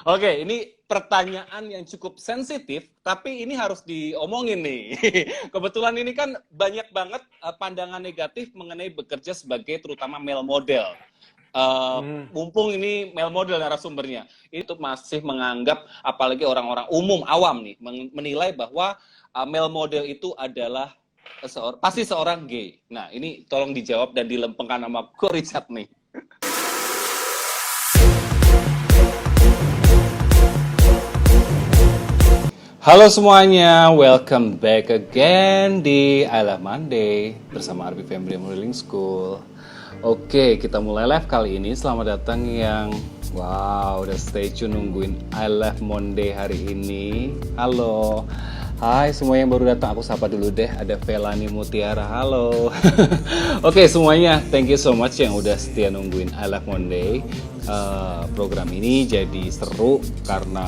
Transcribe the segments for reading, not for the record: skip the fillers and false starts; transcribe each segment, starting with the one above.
Oke, ini pertanyaan yang cukup sensitif, tapi ini harus diomongin nih. Kebetulan ini kan banyak banget pandangan negatif mengenai bekerja sebagai terutama male model. Mumpung ini male model narasumbernya, itu masih menganggap, apalagi orang-orang umum awam nih, menilai bahwa male model itu adalah pasti seorang gay. Nah, ini tolong dijawab dan dilempengkan sama Ko Richard nih. Halo semuanya, welcome back again di I Love Monday bersama Arby Fembri Modeling School. Oke, kita mulai live kali ini. Selamat datang yang udah stay tune nungguin I Love Monday hari ini. Halo. Hai semua yang baru datang, aku sapa dulu deh. Ada Velani Mutiara, halo. Oke semuanya, thank you so much yang udah setia nungguin I Love Monday. Program ini jadi seru karena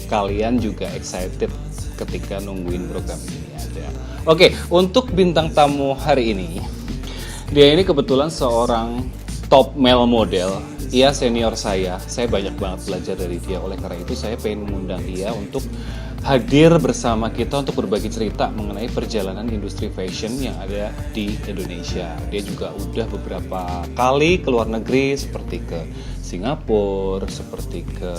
kalian juga excited ketika nungguin program ini ada. Oke, untuk bintang tamu hari ini, dia ini kebetulan seorang top male model. Ia senior saya banyak banget belajar dari dia. Oleh karena itu saya pengen mengundang dia untuk hadir bersama kita untuk berbagi cerita mengenai perjalanan industri fashion yang ada di Indonesia. Dia juga udah beberapa kali ke luar negeri seperti ke Singapura, seperti ke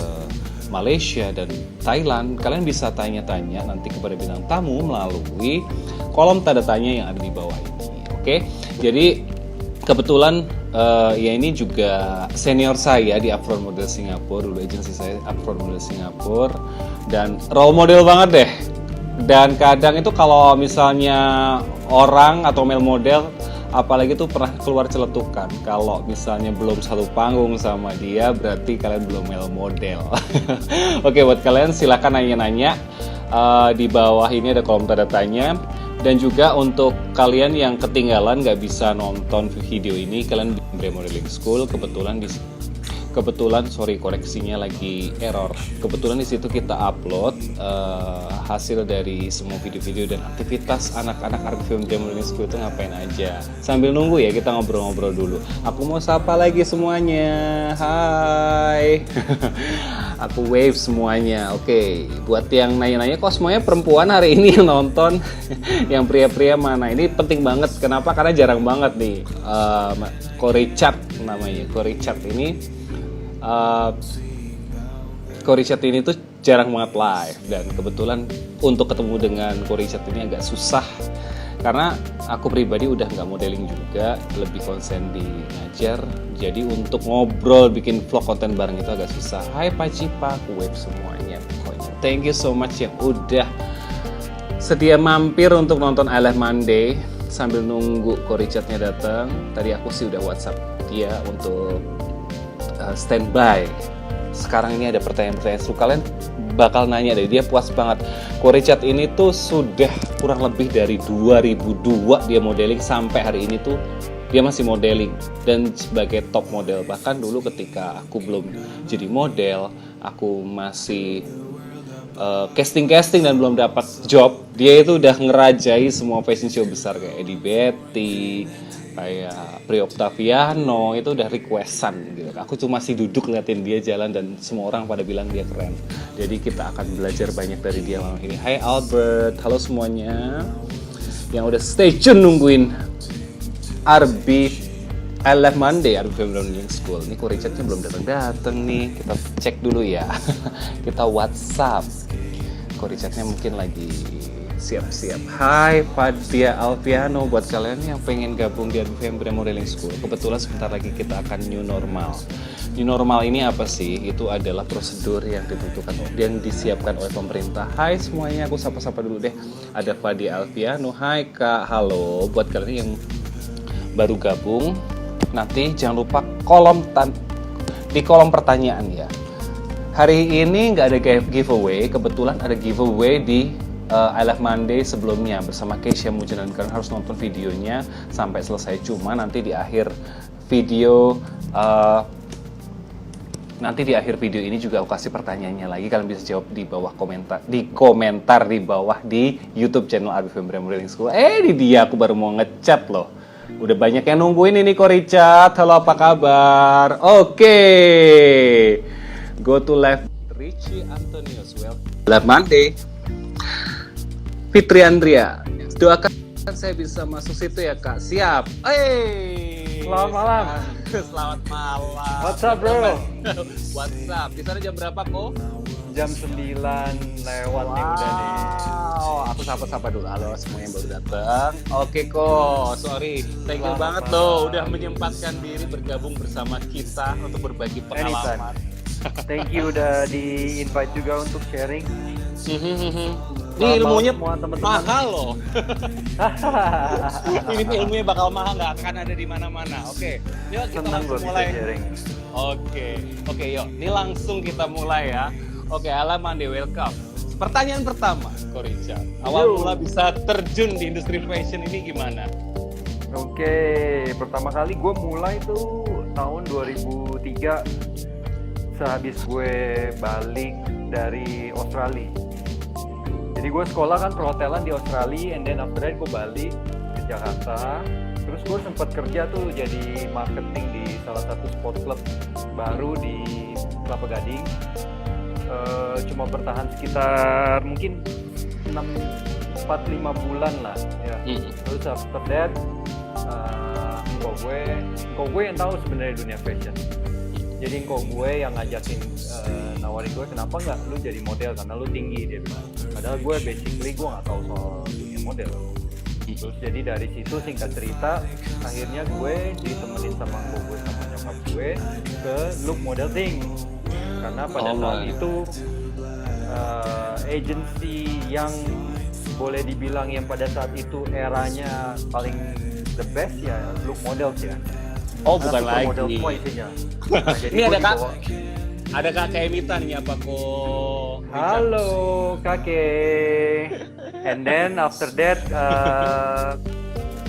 Malaysia dan Thailand. Kalian bisa tanya-tanya nanti kepada bintang tamu melalui kolom tanda tanya yang ada di bawah ini. Oke, jadi kebetulan ya ini juga senior saya di Upfront Model Singapura, dulu agensi saya Upfront Model Singapura, dan role model banget deh. Dan kadang itu kalau misalnya orang atau male model apalagi tuh pernah keluar celetukan kalau misalnya belum satu panggung sama dia berarti kalian belum male model. Oke, buat kalian silakan nanya-nanya di bawah ini ada kolom tanda tanya. Dan juga untuk kalian yang ketinggalan nggak bisa nonton video ini, kalian di Modeling School kebetulan koreksinya lagi error. Kebetulan di situ kita upload hasil dari semua video-video dan aktivitas anak-anak RPFM Modeling School itu ngapain aja. Sambil nunggu ya kita ngobrol-ngobrol dulu. Aku mau sapa lagi semuanya. Hai. Aku wave semuanya. Oke, buat yang nanya-nanya kok semuanya perempuan hari ini yang nonton. Yang pria-pria mana? Ini penting banget. Kenapa? Karena jarang banget nih. Ko Richard namanya. Ko Richard ini tuh jarang banget live. Dan kebetulan untuk ketemu dengan Ko Richard ini agak susah. Karena aku pribadi udah nggak modeling juga, lebih konsen di ngajar. Jadi untuk ngobrol, bikin vlog konten bareng itu agak susah. Hai Pak Cipa, aku wave semuanya pokoknya. Thank you so much yang udah setia mampir untuk nonton I Love Monday sambil nunggu Ko Richardnya datang. Tadi aku sih udah WhatsApp dia untuk standby. Sekarang ini ada pertanyaan-pertanyaan seru, kalian bakal nanya deh, dia puas banget. Ko Richard ini tuh sudah kurang lebih dari 2002 dia modeling sampai hari ini tuh dia masih modeling dan sebagai top model. Bahkan dulu ketika aku belum jadi model, aku masih casting dan belum dapat job, dia itu udah ngerajai semua fashion show besar kayak Eddie Betty, kayak Pri Octaviano, itu udah requestan gitu. Aku cuma masih duduk ngeliatin dia jalan dan semua orang pada bilang dia keren. Jadi kita akan belajar banyak dari dia malam ini. Hai Albert, halo semuanya yang udah stay tune nungguin Arby I Love Monday, Arby Modeling School. Ini Ko Richardnya belum datang nih. Kita cek dulu ya. Kita WhatsApp. Ko Richardnya mungkin lagi siap-siap. Hai Fadia Alfiano, buat kalian yang pengen gabung di Arby Modeling School, kebetulan sebentar lagi kita akan new normal. New normal ini apa sih? Itu adalah prosedur yang ditentukan dan disiapkan oleh pemerintah. Hai semuanya, aku sapa-sapa dulu deh. Ada Fadia Alfiano. Hai Kak, halo. Buat kalian yang baru gabung, nanti jangan lupa di kolom pertanyaan ya. Hari ini nggak ada giveaway, kebetulan ada giveaway di I Love Monday sebelumnya bersama Keisha Mujana. Kalian harus nonton videonya sampai selesai. Cuma nanti di akhir video ini juga aku kasih pertanyaannya lagi. Kalian bisa jawab di bawah komentar di bawah di YouTube channel Arby Fembri Modeling School. Ini dia, aku baru mau ngechat loh. Udah banyak yang nungguin ini Ko Richard. Halo, apa kabar? Oke. Go to live Richie Antonius. Well, Monday. Fitri Andria, doakan saya bisa masuk situ ya Kak. Siap. Selamat malam. Selamat malam. What's up, bro? What's up? Di sana jam berapa kok? Jam 9 lewat nih udah nih. Aku sapa-sapa dulu. Halo semua yang baru datang. Oke kok, sorry. Thank you banget loh udah menyempatkan diri bergabung bersama kita untuk berbagi pengalaman. Thank you udah di-invite juga untuk sharing. Ini ilmunya teman-teman mahal loh. Ini ilmunya bakal mahal, nggak akan ada di mana-mana. Oke, yuk kita langsung mulai. Oke, yuk. Ini langsung kita mulai ya. Oke, Alamande, welcome. Pertanyaan pertama, Ko Richard. Awal mula bisa terjun di industri fashion ini gimana? Oke, pertama kali gue mulai tuh tahun 2003. Sehabis gue balik dari Australia. Jadi gue sekolah kan perhotelan di Australia, and then after that gue balik ke Jakarta. Terus gue sempat kerja tuh jadi marketing di salah satu sport club baru di Kelapa Gading. Cuma bertahan sekitar mungkin 4-5 bulan lah ya. Terus after that engkau gue yang tahu sebenarnya dunia fashion. Jadi engkau gue yang ngajakin nawarin gue, kenapa nggak lu jadi model karena lu tinggi, dia bilang. Padahal gue basically gue nggak tahu soal dunia model. Terus jadi dari situ singkat cerita akhirnya gue ditemenin sama engkau gue sama nyokap gue ke Look Model Thing. Karena pada saat itu agency yang boleh dibilang yang pada saat itu eranya paling the best ya Look Models ya. Oh, bukan lagi. Model semua isinya. Nah, jadi ini ada kakek Emita nih apa kok? Halo kakek. And then after that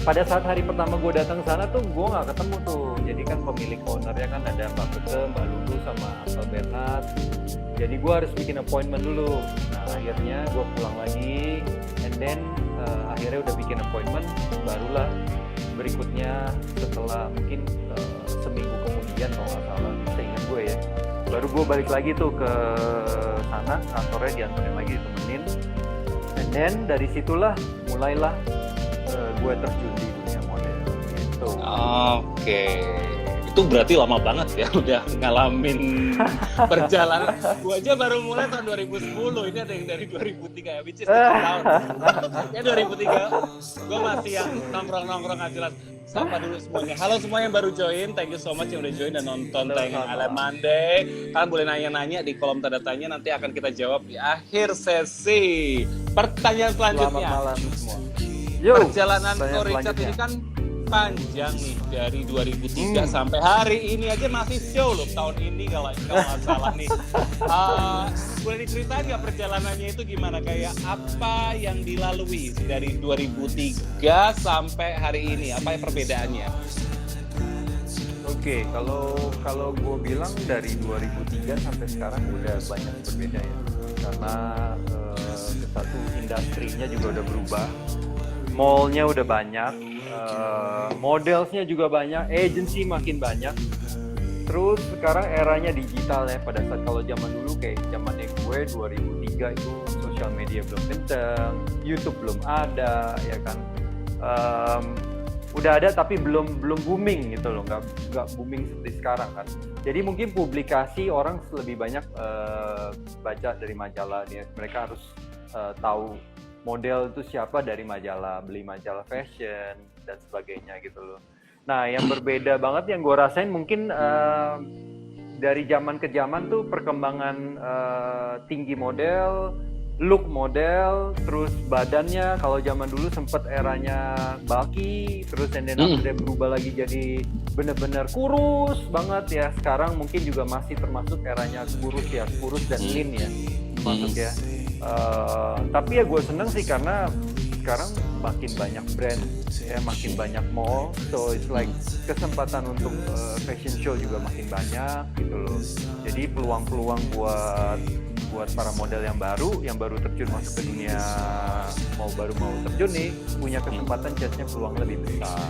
pada saat hari pertama gue datang ke sana tuh gue nggak ketemu tuh. Jadi kan pemilik ownernya kan ada Mbak Beke, Mbak Lulu sama Mbak Bernard. Jadi gue harus bikin appointment dulu. Nah akhirnya gue pulang lagi, and then akhirnya udah bikin appointment, barulah berikutnya setelah mungkin seminggu kemudian kalau nggak salah, seingat gue ya, baru gue balik lagi tuh ke sana, kantornya diantarin lagi, ditemenin, and then dari situlah mulailah gue terjun di dunia model gitu. Oke. Itu berarti lama banget ya udah ngalamin perjalanan. Gua aja baru mulai tahun 2010, ini ada yang dari 2003 ya, which is 7 tahun. Ya 2003, gua masih yang nongkrong-nongkrong nggak jelas. Sapa dulu semuanya. Halo semua yang baru join, thank you so much yang udah join dan nonton tayangan Alamande. Kalian boleh nanya-nanya di kolom tanda tanya, nanti akan kita jawab di akhir sesi. Pertanyaan selanjutnya. Selamat malam semua. Perjalanan Ko Richard ini kan panjang nih dari 2003 sampai hari ini aja masih show loh tahun ini kalau nggak salah nih. Boleh diceritain nggak perjalanannya itu gimana, kayak apa yang dilalui dari 2003 sampai hari ini, apa perbedaannya? Oke, kalau gue bilang dari 2003 sampai sekarang udah banyak berbeda ya, karena satu industrinya juga udah berubah, mallnya udah banyak. Modelsnya juga banyak, agency makin banyak. Terus sekarang eranya digital ya. Pada saat kalau zaman dulu kayak zamannya gue 2003 itu sosial media belum kenceng, YouTube belum ada, ya kan. Udah ada tapi belum booming gitu loh, nggak booming seperti sekarang kan. Jadi mungkin publikasi orang lebih banyak baca dari majalah nih. Mereka harus tahu model itu siapa dari majalah, beli majalah fashion dan sebagainya gitu loh. Nah yang berbeda banget yang gue rasain mungkin dari zaman ke zaman tuh perkembangan tinggi model, look model, terus badannya kalau zaman dulu sempet eranya bulky, terus and then after berubah lagi jadi bener-bener kurus banget ya. Sekarang mungkin juga masih termasuk eranya kurus dan lean ya, masuk ya. Tapi ya gue seneng sih karena sekarang makin banyak brand ya, makin banyak mall, so it's like kesempatan untuk fashion show juga makin banyak gitu loh. Jadi peluang-peluang buat para model yang baru terjun masuk ke dunia mau terjun nih, punya kesempatan chance-nya peluang lebih besar.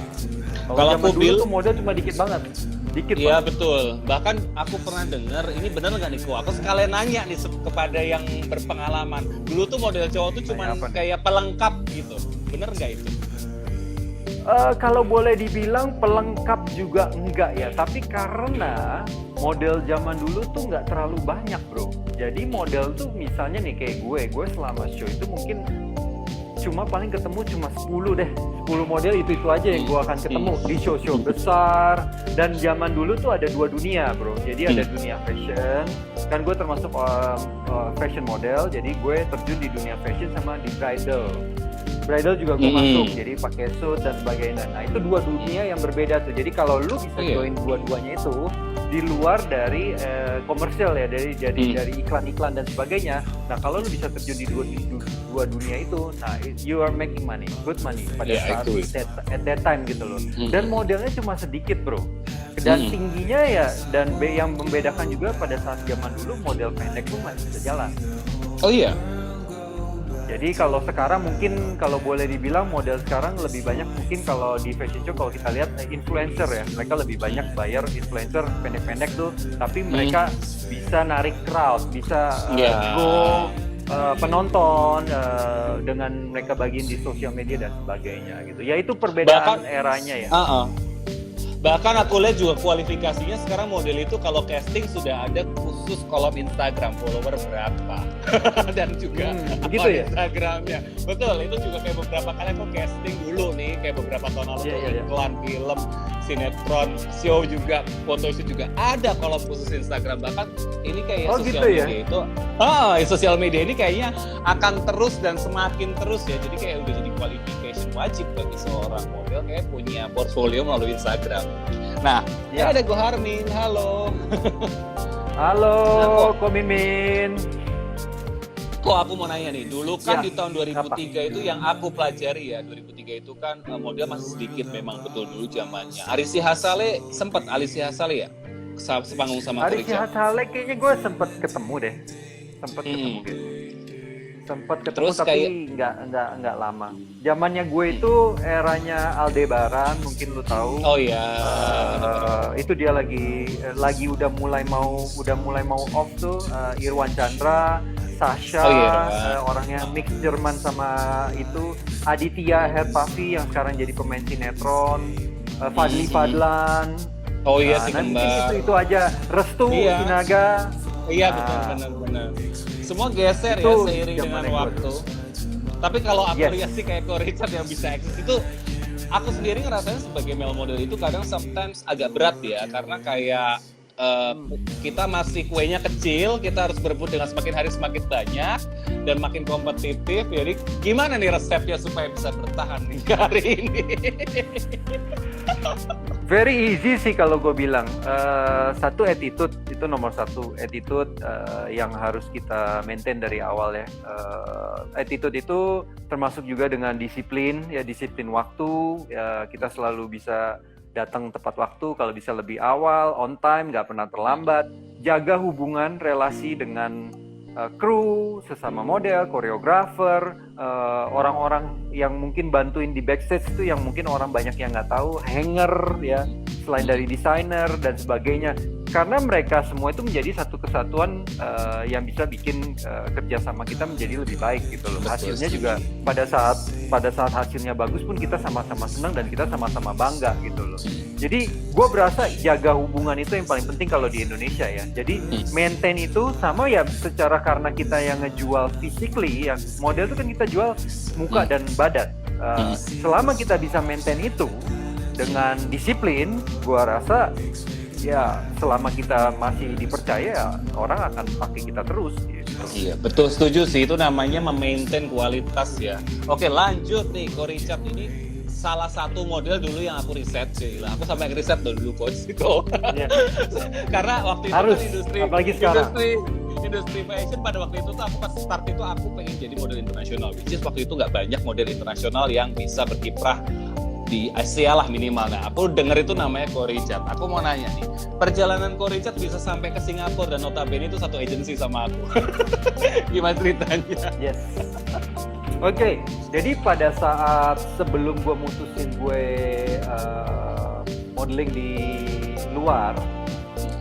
Kalau zaman dulu tuh model cuma dikit banget. Dikit Iya banget. betul. Bahkan aku pernah dengar, ini bener nggak nih Ko? Aku sekalian nanya nih kepada yang berpengalaman. Dulu tuh model cowok tuh Nanya cuman apa nih? kayak pelengkap gitu. Bener nggak itu? Kalau boleh dibilang pelengkap juga enggak ya, tapi karena model zaman dulu tuh nggak terlalu banyak bro. Jadi model tuh misalnya nih kayak gue selama show itu mungkin paling ketemu cuma 10 deh. 10 model itu aja yang gue akan ketemu di show-show besar. Dan zaman dulu tuh ada dua dunia bro. Jadi ada dunia fashion, kan gue termasuk fashion model, jadi gue terjun di dunia fashion sama di bridal juga gue masuk, jadi pakai suit dan sebagainya. Nah itu dua dunia yang berbeda tuh. Jadi kalau lu bisa join dua-duanya itu di luar dari komersial ya, dari iklan-iklan dan sebagainya. Nah kalau lu bisa terjun di dua dunia itu, nah you are making money, good money pada saat at that time gitu loh. Dan modelnya cuma sedikit bro. Dan tingginya ya, dan yang membedakan juga pada saat zaman dulu model pendek pun masih bisa jalan. Oh iya. Jadi kalau sekarang mungkin kalau boleh dibilang model sekarang lebih banyak mungkin kalau di fashion show kalau kita lihat influencer ya, mereka lebih banyak bayar influencer pendek-pendek tuh, tapi mereka bisa narik crowd, bisa go penonton dengan mereka bagiin di sosial media dan sebagainya gitu. Ya itu perbedaan eranya ya. Bahkan aku lihat juga kualifikasinya sekarang model itu kalau casting sudah ada khusus kolom Instagram follower berapa dan juga begitu ya? Instagramnya. Betul, itu juga kayak beberapa kali aku casting dulu nih, kayak beberapa tahun lalu iklan film, sinetron, show juga, photoshoot juga ada kolom khusus Instagram. Bahkan ini kayak sosial media itu, sosial media ini kayaknya akan terus dan semakin terus ya. Jadi kayak udah jadi qualification wajib bagi seorang model kayak punya portfolio melalui Instagram. Nah, ada Go Harmin, halo. Halo, Ko Mimin. Kok aku mau nanya nih, dulu kan di tahun 2003 itu yang aku pelajari ya, 2003 itu kan model masih sedikit memang betul dulu zamannya. Arisi Hasale ya? Sepanggung sama Arisi Hasale kayaknya gue sempet ketemu deh. Sempet ketemu terus tapi nggak lama. Zamannya gue itu eranya Aldebaran, mungkin lu tahu. Oh iya. Itu dia lagi udah mulai mau off tuh. Irwan Chandra, Sasha, orangnya mix Jerman sama itu. Aditya Herpavi yang sekarang jadi pemain sinetron. Fadli Fadlan. Oh iya si kembar. Itu aja. Restu Sinaga. Iya benar. Semua geser ya seiring dengan waktu. Tapi kalau aku lihat sih kayak Ko Richard yang bisa eksis itu, aku sendiri ngerasanya sebagai male model itu kadang sometimes agak berat ya, karena kayak kita masih kuenya kecil, kita harus berebut dengan semakin hari semakin banyak dan makin kompetitif. Jadi gimana nih resepnya supaya bisa bertahan nih hari ini? Very easy sih kalau gue bilang. Satu attitude, itu nomor satu. Attitude yang harus kita maintain dari awal ya. Attitude itu termasuk juga dengan disiplin, ya disiplin waktu. Ya, kita selalu bisa datang tepat waktu, kalau bisa lebih awal, on time, nggak pernah terlambat. Jaga hubungan, relasi dengan kru, sesama model, koreografer, orang-orang yang mungkin bantuin di backstage itu yang mungkin orang banyak yang nggak tahu, hanger ya, selain dari desainer dan sebagainya. Karena mereka semua itu menjadi satu kesatuan yang bisa bikin kerjasama kita menjadi lebih baik gitu loh. Hasilnya juga pada saat hasilnya bagus pun kita sama-sama senang dan kita sama-sama bangga gitu loh. Jadi gue berasa jaga hubungan itu yang paling penting kalau di Indonesia ya. Jadi maintain itu sama ya, secara karena kita yang ngejual physically, yang model itu kan kita jual muka dan badan. Selama kita bisa maintain itu dengan disiplin, gue rasa ya selama kita masih dipercaya, orang akan pakai kita terus gitu. Iya, betul, setuju sih, itu namanya memaintain kualitas ya. Oke, lanjut nih, Ko Richard ini salah satu model dulu yang aku riset sih. Aku sampai ngeriset dulu coach itu. Yeah. Karena waktu itu harus, kan industri fashion pada waktu itu tuh aku pas start itu aku pengen jadi model internasional. Which is waktu itu nggak banyak model internasional yang bisa berkiprah di Asia lah minimal. Nah, aku denger itu namanya Ko Richard. Aku mau nanya nih, perjalanan Ko Richard bisa sampai ke Singapura dan notabene itu satu agensi sama aku. Gimana ceritanya? Yes. Oke, jadi pada saat sebelum gue mutusin gue modeling di keluar,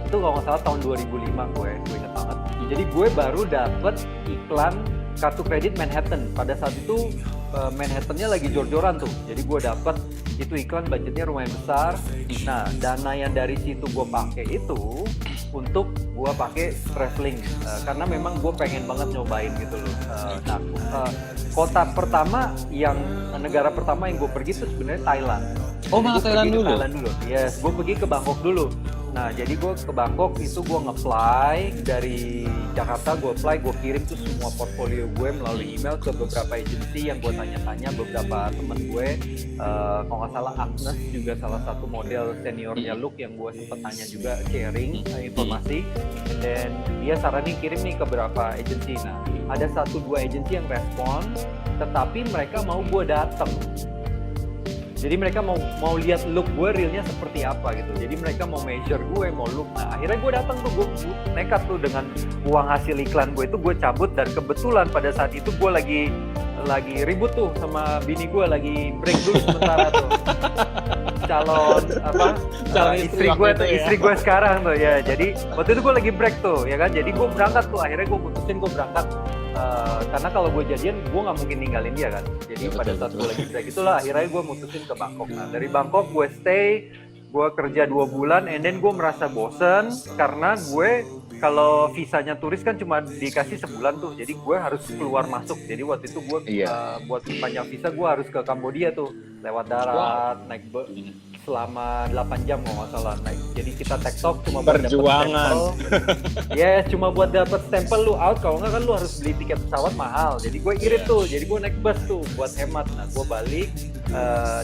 itu kalau nggak salah tahun 2005 gue inget banget. Jadi gue baru dapet iklan kartu kredit Manhattan. Pada saat itu Manhattannya lagi jor-joran tuh. Jadi gue dapet itu iklan, budgetnya lumayan besar. Nah, dana yang dari situ gue pakai itu untuk gue pakai traveling, karena memang gue pengen banget nyobain gitu loh. Kota pertama negara pertama yang gue pergi itu sebenarnya Thailand. Oh, malah Thailand dulu? Thailand dulu. Yes, gue pergi ke Bangkok dulu. Nah, jadi gue ke Bangkok itu gue nge-fly dari Jakarta, gue kirim tuh semua portfolio gue melalui email ke beberapa agensi yang gue tanya-tanya, beberapa temen gue, kalau nggak salah Agnes juga salah satu model seniornya Look yang gue sempet tanya juga, sharing informasi, dan dia saranin kirim nih ke beberapa agensi. Nah, ada 1-2 agensi yang respon, tetapi mereka mau gue datang. Jadi mereka mau lihat look gue realnya seperti apa gitu. Jadi mereka mau measure gue, mau look. Nah, akhirnya gue datang tuh, gue nekat tuh dengan uang hasil iklan gue itu gue cabut, dan kebetulan pada saat itu gue lagi ribut tuh sama bini gue, lagi break dulu sementara tuh. Calon istri gue sekarang tuh ya. Jadi waktu itu gue lagi break tuh ya kan. Jadi gue berangkat tuh, akhirnya gue mutusin gue berangkat. Karena kalau gue jadian gue nggak mungkin ninggalin dia kan. Jadi ya, pada saat gue lagi break itulah akhirnya gue mutusin ke Bangkok. Nah, dari Bangkok gue stay, gue kerja 2 bulan, and then gue merasa bosen karena gue kalau visanya turis kan cuma dikasih sebulan tuh, jadi gue harus keluar masuk. Jadi waktu itu gue buat panjang visa gue harus ke Kambodia tuh, lewat darat, naik selama 8 jam kalau nggak salah naik. Jadi kita tektok cuma buat dapet stempel. Yes, cuma buat dapet stempel lu out. Kalau nggak kan lu harus beli tiket pesawat mahal. Jadi gue irit tuh. Jadi gue naik bus tuh buat hemat. Nah, gue balik,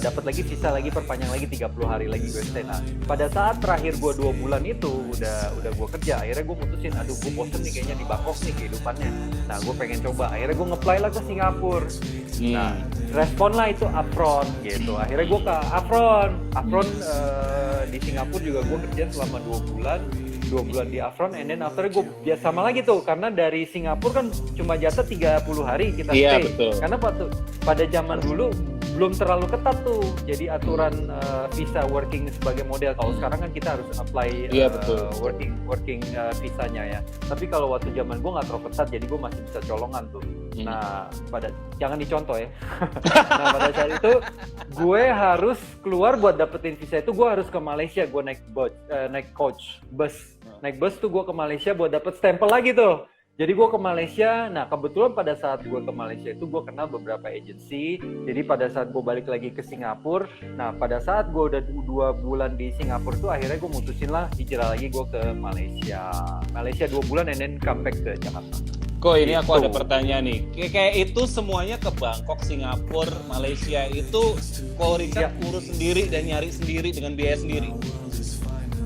dapat lagi visa lagi, perpanjang lagi 30 hari lagi gue stay. Nah, pada saat terakhir gue 2 bulan itu udah gue kerja. Akhirnya gue mutusin, aduh gue bosen nih kayaknya di Bangkok nih kehidupannya. Nah, gue pengen coba. Akhirnya gue nge-fly lah ke Singapura. Nah, respon lah itu Afron gitu. Akhirnya gue ke Afron di Singapura juga gue kerja selama 2 bulan di Afron, and then after gue biasa sama lagi tuh, karena dari Singapura kan cuma jatah 30 hari kita stay. Betul. Karena pada zaman dulu belum terlalu ketat tuh, jadi aturan visa working sebagai model. Kalau sekarang kan kita harus apply working visanya ya. Tapi kalau waktu zaman gue nggak terlalu ketat, jadi gue masih bisa colongan tuh. Nah, jangan dicontoh ya. Nah, pada saat itu gue harus keluar buat dapetin visa itu, gue harus ke Malaysia. Gue naik bus tuh gue ke Malaysia buat dapet stempel lagi tuh. Jadi gue ke Malaysia. Nah, kebetulan pada saat gue ke Malaysia itu gue kenal beberapa agensi. Jadi pada saat gue balik lagi ke Singapura, nah pada saat gue udah 2 bulan di Singapura tuh akhirnya gue mutusin lah hijrah lagi gue ke Malaysia 2 bulan, and then come back ke Jakarta. Kok ini aku ada pertanyaan nih. Kayak itu semuanya ke Bangkok, Singapura, Malaysia itu kok Richard urus sendiri dan nyari sendiri dengan biaya sendiri?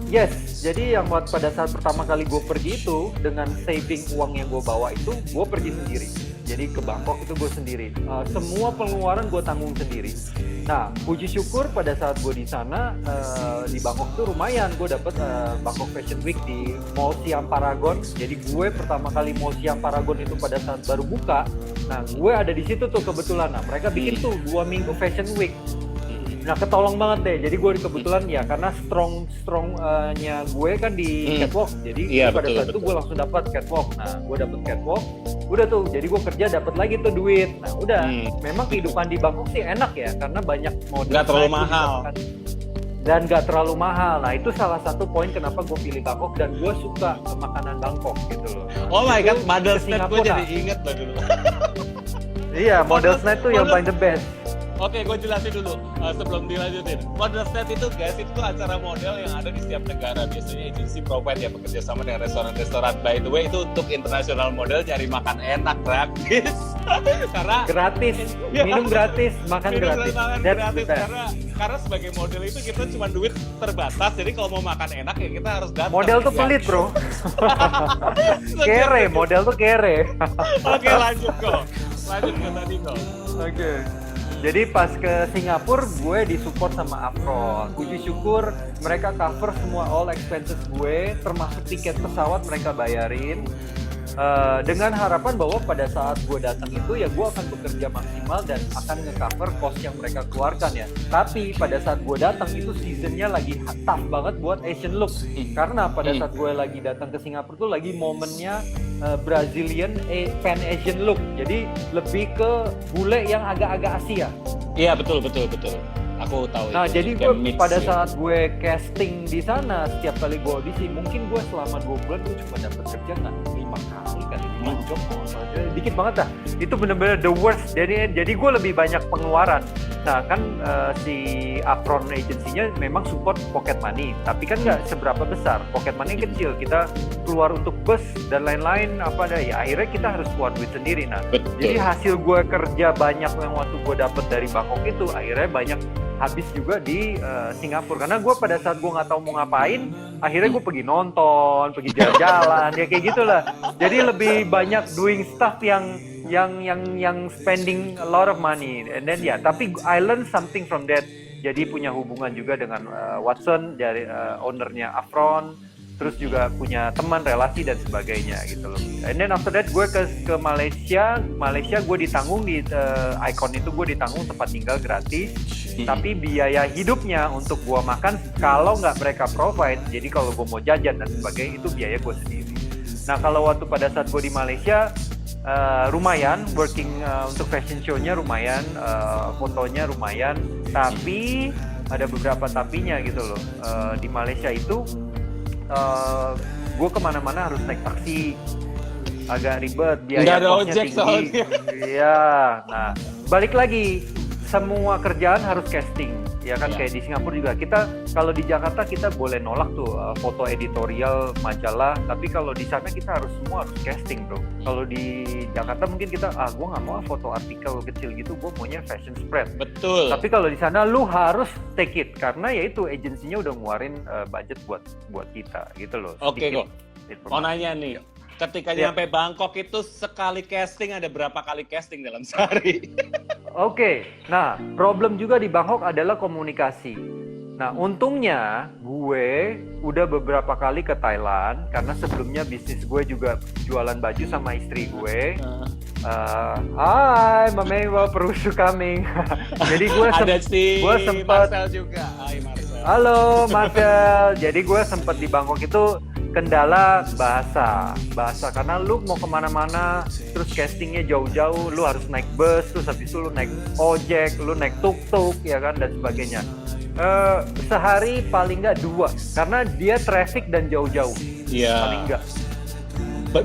Yes, jadi yang pada saat pertama kali gue pergi itu, dengan saving uang yang gue bawa itu, gue pergi sendiri. Jadi ke Bangkok itu gue sendiri. Semua pengeluaran gue tanggung sendiri. Nah, puji syukur pada saat gue di sana, di Bangkok tuh lumayan. Gue dapet Bangkok Fashion Week di Mall Siam Paragon. Jadi gue pertama kali Mall Siam Paragon itu pada saat baru buka. Nah, gue ada di situ tuh kebetulan. Nah, mereka bikin tuh 2 minggu Fashion Week. Nah, ketolong banget deh. Jadi gue kebetulan ya karena strongnya gue kan di catwalk. Jadi pada saat itu gue langsung dapat catwalk. Nah, gue dapet catwalk. Udah tuh. Jadi gue kerja dapat lagi tuh duit. Nah, udah. Memang kehidupan di Bangkok sih enak ya, karena banyak model. Nggak terlalu mahal. Dan nggak terlalu mahal. Nah, itu salah satu poin kenapa gue pilih Bangkok, dan gue suka makanan Bangkok gitu loh. Oh my god, Models Night gue jadi inget loh dulu. Iya, Models Night tuh yang paling the best. Oke, gue jelasin dulu sebelum dilanjutin. Models Night itu guys, itu acara model yang ada di setiap negara. Biasanya agency provide ya, bekerja sama dengan restoran-restoran. By the way, itu untuk international model cari makan enak, gratis. Karena gratis, minum gratis, makan gratis. Karena sebagai model itu kita cuma duit terbatas. Jadi kalau mau makan enak ya kita harus datang. Model tuh pelit, bro. Kere, model tuh kere. Oke, lanjut kok tadi kok. Oke. Jadi pas ke Singapura gue disupport sama Afron. Puji syukur mereka cover semua all expenses gue, termasuk tiket pesawat mereka bayarin. dengan harapan bahwa pada saat gue datang itu ya gue akan bekerja maksimal dan akan nge-cover cost yang mereka keluarkan ya. Tapi pada saat gue datang itu seasonnya lagi tough banget buat Asian look, karena pada saat gue lagi datang ke Singapura tuh lagi momennya Brazilian Pan Asian look, jadi lebih ke bule yang agak-agak Asia. Iya betul. Aku tahu. Nah, itu. jadi gue pada saat gue casting di sana, setiap kali gue audisi, mungkin gue selama 2 bulan gue cuma dapat kerja nggak 5 kali kan, 5 job, dikit banget dah. Itu bener-bener the worst. Jadi gue lebih banyak pengeluaran. Nah kan si Apron agency-nya memang support pocket money, tapi kan nggak seberapa besar. Pocket money kecil, kita keluar untuk bus dan lain-lain apa ada ya. Akhirnya kita harus keluar duit sendiri. Nah, jadi hasil gue kerja banyak yang waktu gue dapet dari Bangkok itu, akhirnya banyak habis juga di Singapura, karena gue pada saat gue nggak tahu mau ngapain, akhirnya gue pergi nonton, pergi jalan-jalan, ya kayak gitulah. Jadi lebih banyak doing stuff yang spending a lot of money, and then ya. Tapi I learn something from that. Jadi punya hubungan juga dengan Watson dari ownernya Afron, terus juga punya teman, relasi dan sebagainya gitu loh. And then after that gue ke Malaysia gue ditanggung di Icon itu, gue ditanggung tempat tinggal gratis, tapi biaya hidupnya untuk gue makan kalau nggak mereka provide, jadi kalau gue mau jajan dan sebagainya itu biaya gue sendiri. Nah kalau waktu pada saat gue di Malaysia lumayan working untuk fashion show-nya lumayan, fotonya lumayan, tapi ada beberapa tapinya gitu loh. Di Malaysia itu gue kemana-mana harus naik taksi, agak ribet, biaya kosnya tinggi. Iya, nah balik lagi, semua kerjaan harus casting, ya kan, kayak di Singapura juga. Kita kalau di Jakarta kita boleh nolak tuh foto editorial majalah, tapi kalau di sana kita harus casting bro. Kalau di Jakarta mungkin kita gue nggak mau foto artikel kecil gitu, gue maunya fashion spread. Betul. Tapi kalau di sana lu harus take it, karena ya itu agensinya udah ngeluarin budget buat kita gitu loh. Oke kok. Mau nanya nih, ketika nyampe Bangkok itu sekali casting ada berapa kali casting dalam sehari? Oke, nah problem juga di Bangkok adalah komunikasi. Nah untungnya gue udah beberapa kali ke Thailand, karena sebelumnya bisnis gue juga jualan baju sama istri gue. Hai, Mama Perusu coming. Jadi gue sempat Marcel juga. Hai Marcel. Halo Marcel. Jadi gue sempat di Bangkok itu kendala bahasa karena lu mau kemana-mana terus castingnya jauh-jauh, lu harus naik bus, terus habis itu lu naik ojek, lu naik tuk-tuk ya kan, dan sebagainya. Sehari paling nggak 2 karena dia traffic dan jauh-jauh. Iya. Paling nggak.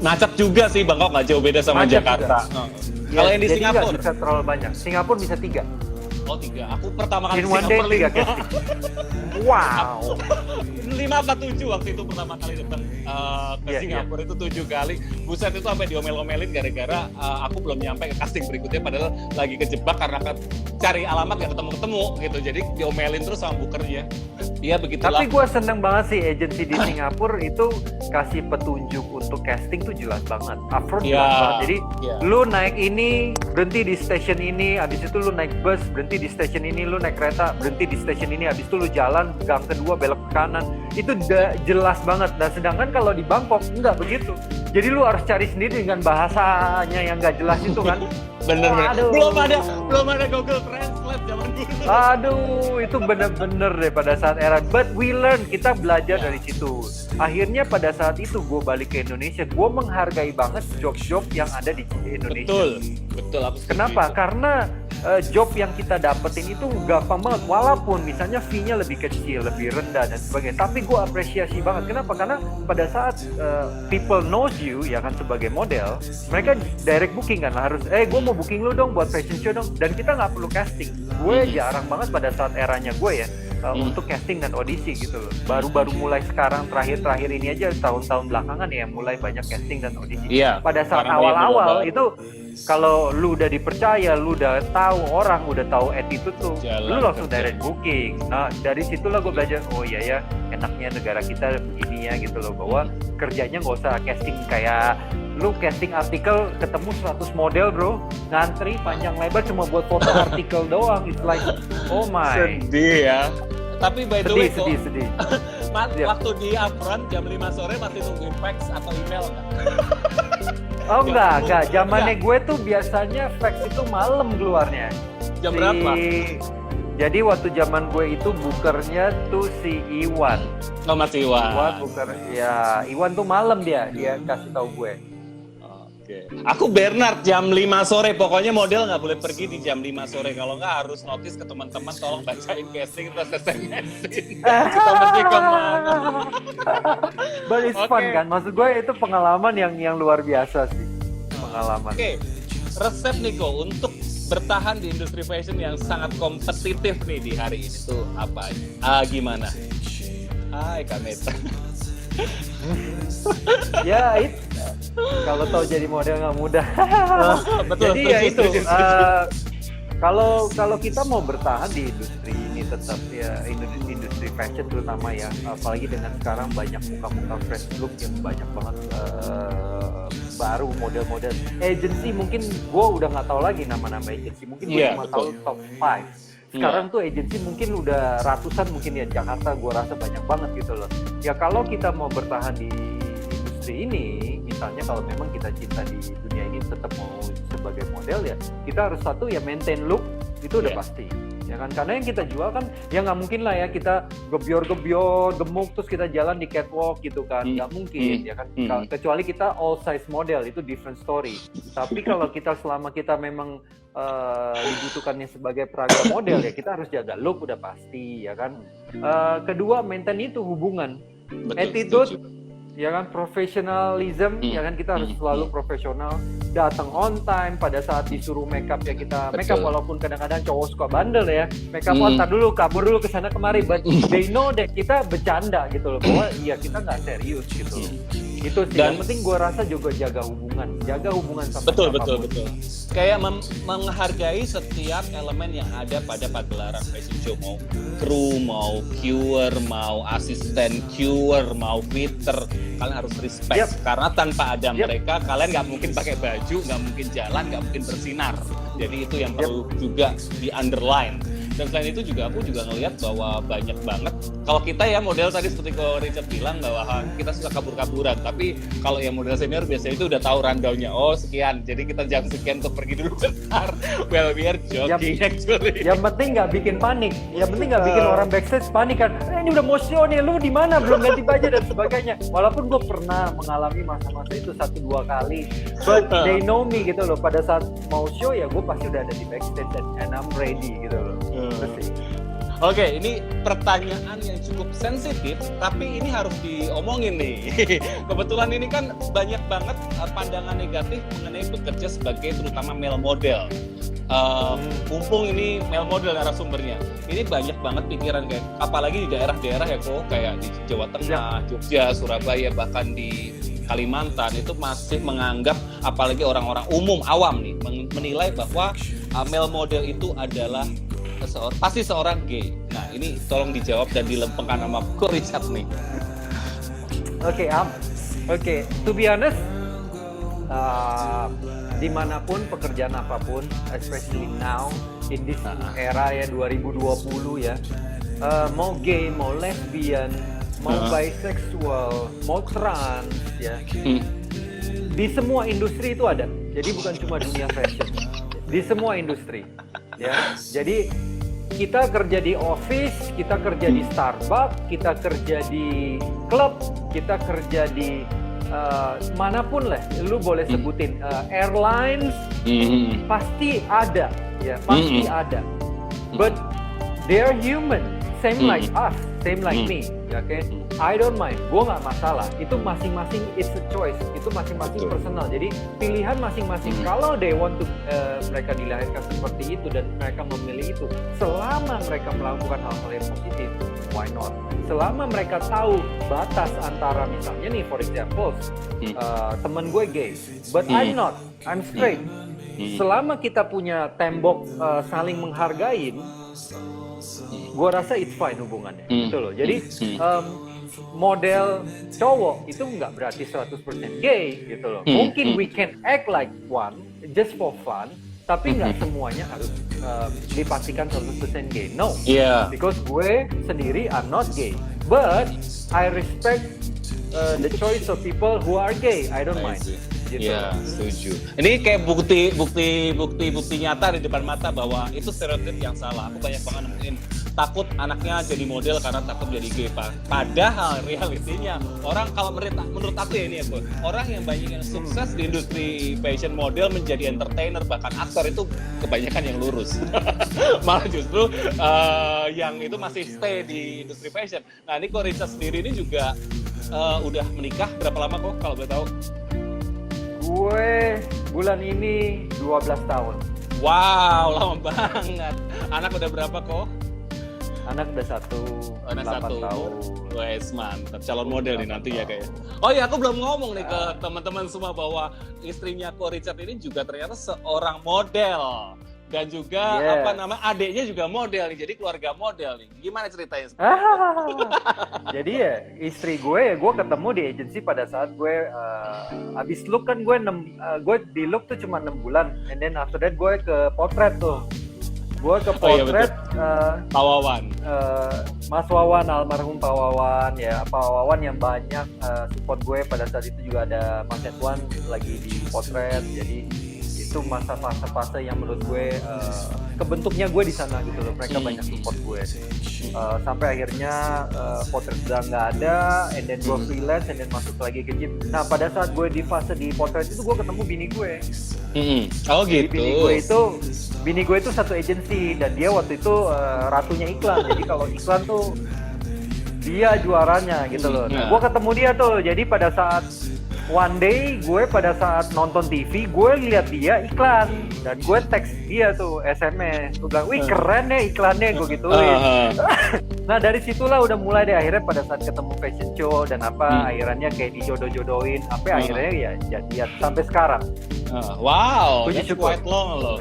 Macet juga sih Bangkok, nggak jauh beda sama Macet Jakarta. Ya, kalau yang di jadi Singapura nggak bisa terlalu banyak. Singapura bisa 3. Oh 3. Aku pertama kali In one day 3 casting. Wow. 5 apa 7 waktu itu pertama kali datang ke Singapura itu 7 kali. Buset, itu sampai diomel-omelin gara-gara aku belum nyampe ke casting berikutnya, padahal lagi kejebak karena cari alamat gak ketemu-ketemu gitu. Jadi diomelin terus sama bookernya. Iya begitulah. Tapi gue seneng banget sih agensi di Singapura itu kasih petunjuk untuk casting tuh jelas banget. Upfront jelas banget. Jadi lu naik ini, berhenti di stasiun ini, habis itu lu naik bus, berhenti di stasiun ini, lu naik kereta, berhenti di stasiun ini, habis itu lu jalan gang kedua belok ke kanan. Itu jelas banget. Dan sedangkan kalau di Bangkok enggak begitu. Jadi lu harus cari sendiri dengan bahasanya yang nggak jelas itu kan. Bener-bener. Belum ada Google Translate zaman dulu. Aduh, itu bener-bener deh pada saat era. But we learn, kita belajar dari situ. Akhirnya pada saat itu gue balik ke Indonesia, gue menghargai banget job-job yang ada di Indonesia. Betul. Kenapa? Karena job yang kita dapetin itu gampang banget, walaupun misalnya fee-nya lebih kecil, lebih rendah dan sebagainya. Tapi gue apresiasi banget. Kenapa? Karena pada saat people knows you ya kan sebagai model, mereka direct booking kan, harus gue mau booking lu dong buat fashion show dong, dan kita nggak perlu casting. Gue jarang banget pada saat eranya gue ya untuk casting dan audisi gitu loh. Baru-baru mulai sekarang terakhir ini aja tahun-tahun belakangan ya mulai banyak casting dan audisi. Pada saat awal-awal itu kalau lu udah dipercaya, lu udah tahu orang, udah tahu attitude tuh, lu langsung direct booking. Nah dari situlah gue belajar, oh iya ya enaknya negara kita begini ya gitu loh, bahwa kerjanya nggak usah casting kayak lu casting artikel ketemu 100 model bro, ngantri panjang lebar cuma buat foto artikel doang. It's like oh my. Sedih ya. Tapi by the way sedih. Waktu di upfront jam 5 sore masih nungguin fax atau email nggak? Oh enggak. Zamannya gue tuh biasanya fax itu malam keluarnya. Jam berapa? Jadi waktu zaman gue itu bukernya tuh si Iwan. Oh, Mas Iwan. Iwan tuh malam dia kasih tahu gue. Oke. Aku Bernard jam 5 sore, pokoknya model nggak boleh pergi di jam 5 sore. Kalau nggak harus notice ke teman-teman, tolong bacain casing terus SMS-in. Kita mesti kemana. But it's fun kan, maksud gue itu pengalaman yang luar biasa sih. Pengalaman. Oke, resep Niko untuk bertahan di industri fashion yang sangat kompetitif nih di hari ini tuh apa? Gimana? Hai Kak Meta. Ya itu kalau tahu jadi model nggak mudah. Betul, jadi ya itu kalau kita mau bertahan di industri ini tetap ya industri fashion terutama ya, apalagi dengan sekarang banyak muka-muka fresh look yang banyak banget baru model-model agency. Mungkin gue udah nggak tahu lagi nama-nama agency, mungkin gue cuma tahu top 5. Sekarang tuh agency mungkin udah ratusan, mungkin ya Jakarta gue rasa banyak banget gitu loh. Ya kalau kita mau bertahan di industri ini, misalnya kalau memang kita cinta di dunia ini tetap mau sebagai model ya, kita harus satu ya maintain look, itu udah pasti. Ya kan, karena yang kita jual kan ya nggak mungkin lah ya kita gebior-gebior, gemuk terus kita jalan di catwalk gitu kan, nggak mungkin ya kan. Kecuali kita all size model, itu different story. Tapi kalau kita selama kita memang dibutuhkannya sebagai peraga model ya kita harus jaga look udah pasti ya kan. Kedua maintain itu hubungan. Betul, attitude setuju. Ya kan, professionalism ya kan, kita harus selalu profesional, datang on time pada saat disuruh makeup ya kita makeup, walaupun kadang-kadang cowok suka bandel ya, makeup ntar dulu kabur dulu ke sana kemari, but they know that kita bercanda gitu loh, bahwa ya kita nggak serius gitu loh. Itu sih yang penting gue rasa, juga jaga hubungan sama betul. Kayak menghargai setiap elemen yang ada pada pagelaran fashion show, mau kru, mau viewer, mau asisten viewer, mau fitter, kalian harus respect. Karena tanpa ada mereka kalian nggak mungkin pakai baju, nggak mungkin jalan, nggak mungkin bersinar. Jadi itu yang perlu juga di underline. Dan selain itu juga aku juga ngelihat bahwa banyak banget, kalau kita ya model tadi seperti kalau Richard bilang bahwa kita suka kabur-kaburan, tapi kalau yang model senior biasanya itu udah tahu rundown-nya, oh sekian, jadi kita jam sekian untuk pergi dulu bentar. Well, we are joking actually. Yang penting nggak bikin panik, yang penting nggak bikin orang backstage panik kan, ini udah mau show nih, lu di mana, belum ganti baju dan sebagainya. Walaupun gue pernah mengalami masa-masa itu 1-2 kali, but they know me gitu loh, pada saat mau show ya gue pasti udah ada di backstage and I'm ready gitu loh. Oke, ini pertanyaan yang cukup sensitif, tapi ini harus diomongin nih. Kebetulan ini kan banyak banget pandangan negatif mengenai bekerja sebagai terutama male model. Mumpung ini male model narasumbernya, ini banyak banget pikiran kayak, apalagi di daerah-daerah ya kok, kayak di Jawa Tengah, Jogja, Surabaya, bahkan di Kalimantan itu masih menganggap, apalagi orang-orang umum awam nih, menilai bahwa male model itu adalah pasti seorang gay. Nah ini tolong dijawab dan dilempengkan sama Ko Richard nih. Oke, to be honest, dimanapun pekerjaan apapun, especially now in this era ya 2020 ya, mau gay, mau lesbian, mau bisexual, mau trans ya, di semua industri itu ada. Jadi bukan cuma dunia fashion, di semua industri ya. Jadi kita kerja di office, kita kerja di Starbucks, kita kerja di klub, kita kerja di manapun lah, lu boleh sebutin, airlines, pasti ada ya, pasti ada. But they're human, same like us, same like me, okay? I don't mind, gue nggak masalah. Itu masing-masing, it's a choice. Itu masing-masing personal. Jadi pilihan masing-masing. Kalau they want to, mereka dilahirkan seperti itu dan mereka memilih itu, selama mereka melakukan hal-hal yang positif, why not? Selama mereka tahu batas antara, misalnya nih, for example, temen gue gay, but I'm not, I'm straight. Selama kita punya tembok saling menghargain, gue rasa it's fine hubungannya, gitu loh. Jadi model cowok itu nggak berarti 100% gay gitu loh. Mungkin we can act like one just for fun, tapi nggak semuanya harus dipastikan 100% gay. No, because gue sendiri I'm not gay, but I respect the choice of people who are gay. I don't mind. gitu. Ya, setuju. Ini kayak bukti nyata di depan mata bahwa itu stereotip yang salah. Aku banyak banget nemuin takut anaknya jadi model karena takut jadi gay, Pak. Padahal realitinya orang kalau menurut aku ya ini ya, orang yang banyak yang sukses di industri fashion model menjadi entertainer bahkan aktor itu kebanyakan yang lurus. Malah justru yang itu masih stay di industri fashion. Nah, ini kok Richard sendiri ini juga udah menikah berapa lama kok kalau boleh tahu? Gue bulan ini 12 tahun. Wow, lama banget. Anak udah berapa kok? Anak udah 8 tahun. Wes, mantap. Calon model nih nanti ya kayak. Oh iya, aku belum ngomong nih ke teman-teman semua bahwa istrinya Ko Richard ini juga ternyata seorang model. Dan juga adiknya juga model nih. Jadi keluarga model nih. Gimana ceritanya? Jadi ya istri gue ketemu di agensi pada saat gue abis look kan gue di look tuh cuma 6 bulan. And then after that gue ke potret tuh. Gue ke potret Pak Wawan. Mas Wawan, almarhum Pak Wawan ya, Pak Wawan yang banyak support gue pada saat itu. Juga ada Mas Edwan lagi di potret. Jadi itu masa fase-fase yang menurut gue kebentuknya gue di sana gitu loh. Mereka banyak support gue sampai akhirnya potret udah nggak ada, and then gue freelance, and then masuk lagi ke gym. Nah pada saat gue di fase di potret itu gue ketemu bini gue. Oh gitu. Bini gue itu satu agensi dan dia waktu itu ratunya iklan. Jadi kalau iklan tuh dia juaranya gitu loh. Nah, gue ketemu dia tuh. Jadi pada saat one day gue pada saat nonton TV gue lihat dia iklan dan gue teks dia tuh SMS. Gue bilang, wih keren ya iklannya, gue gituin. Nah dari situlah udah mulai deh akhirnya pada saat ketemu fashion show dan akhirnya kayak dijodoh-jodohin akhirnya ya jadian sampai sekarang. Wow, that's quite long loh.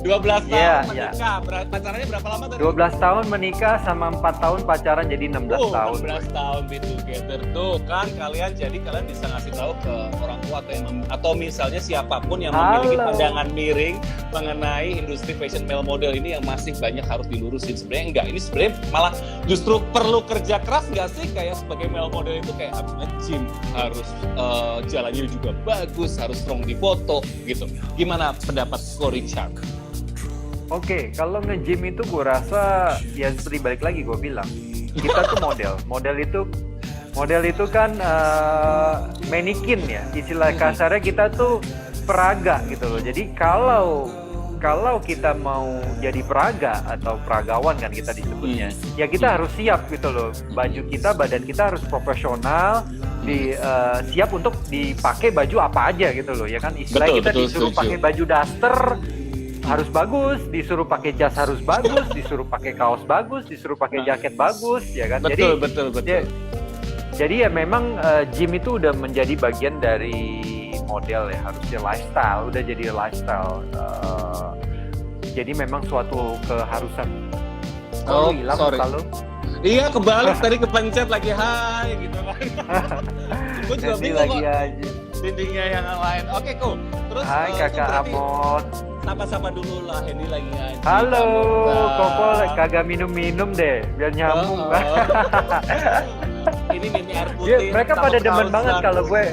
12 tahun menikah. Pacarannya berapa lama tadi? 12 tahun menikah sama 4 tahun pacaran jadi 16 tahun. 16 tahun be together tuh kan kalian bisa ngasih tahu ke orang tua atau misalnya siapapun yang memiliki pandangan miring mengenai industri fashion male model ini yang masih banyak harus dilurusin. Sebenarnya enggak, ini sebenarnya malah justru perlu kerja keras nggak sih? Kayak sebagai male model itu kayak nge-gym harus jalannya juga bagus, harus strong di foto gitu. Gimana pendapat Ko Richard? Oke, kalau nge-gym itu gue rasa ya seperti balik lagi gue bilang, kita tuh model itu kan manikin ya, istilah kasarnya kita tuh peraga gitu loh. Jadi kalau kita mau jadi peraga atau peragawan kan kita disebutnya, ya kita harus siap gitu loh. Baju kita, badan kita harus profesional, siap untuk dipakai baju apa aja gitu loh, ya kan. Istilah kita disuruh pakai baju daster harus bagus, disuruh pakai jas harus bagus, disuruh pakai kaos bagus, disuruh pakai jaket bagus, ya kan. Betul. Jadi ya memang gym itu udah menjadi bagian dari model ya, harusnya lifestyle, udah jadi lifestyle. Jadi memang suatu keharusan. Hilang kalau iya kebalik tadi kepencet lagi hai gitu kan. Gue juga bingung lagi aja. Dindingnya yang lain. Oke, cool. Terus hai Kakak Amon. Sapa-sapa dulu lah, ini lagi ngaji. Halo, Koko kagak minum-minum deh, biar nyambung. Ini minum air putih. Mereka pada demen banget kalau gue.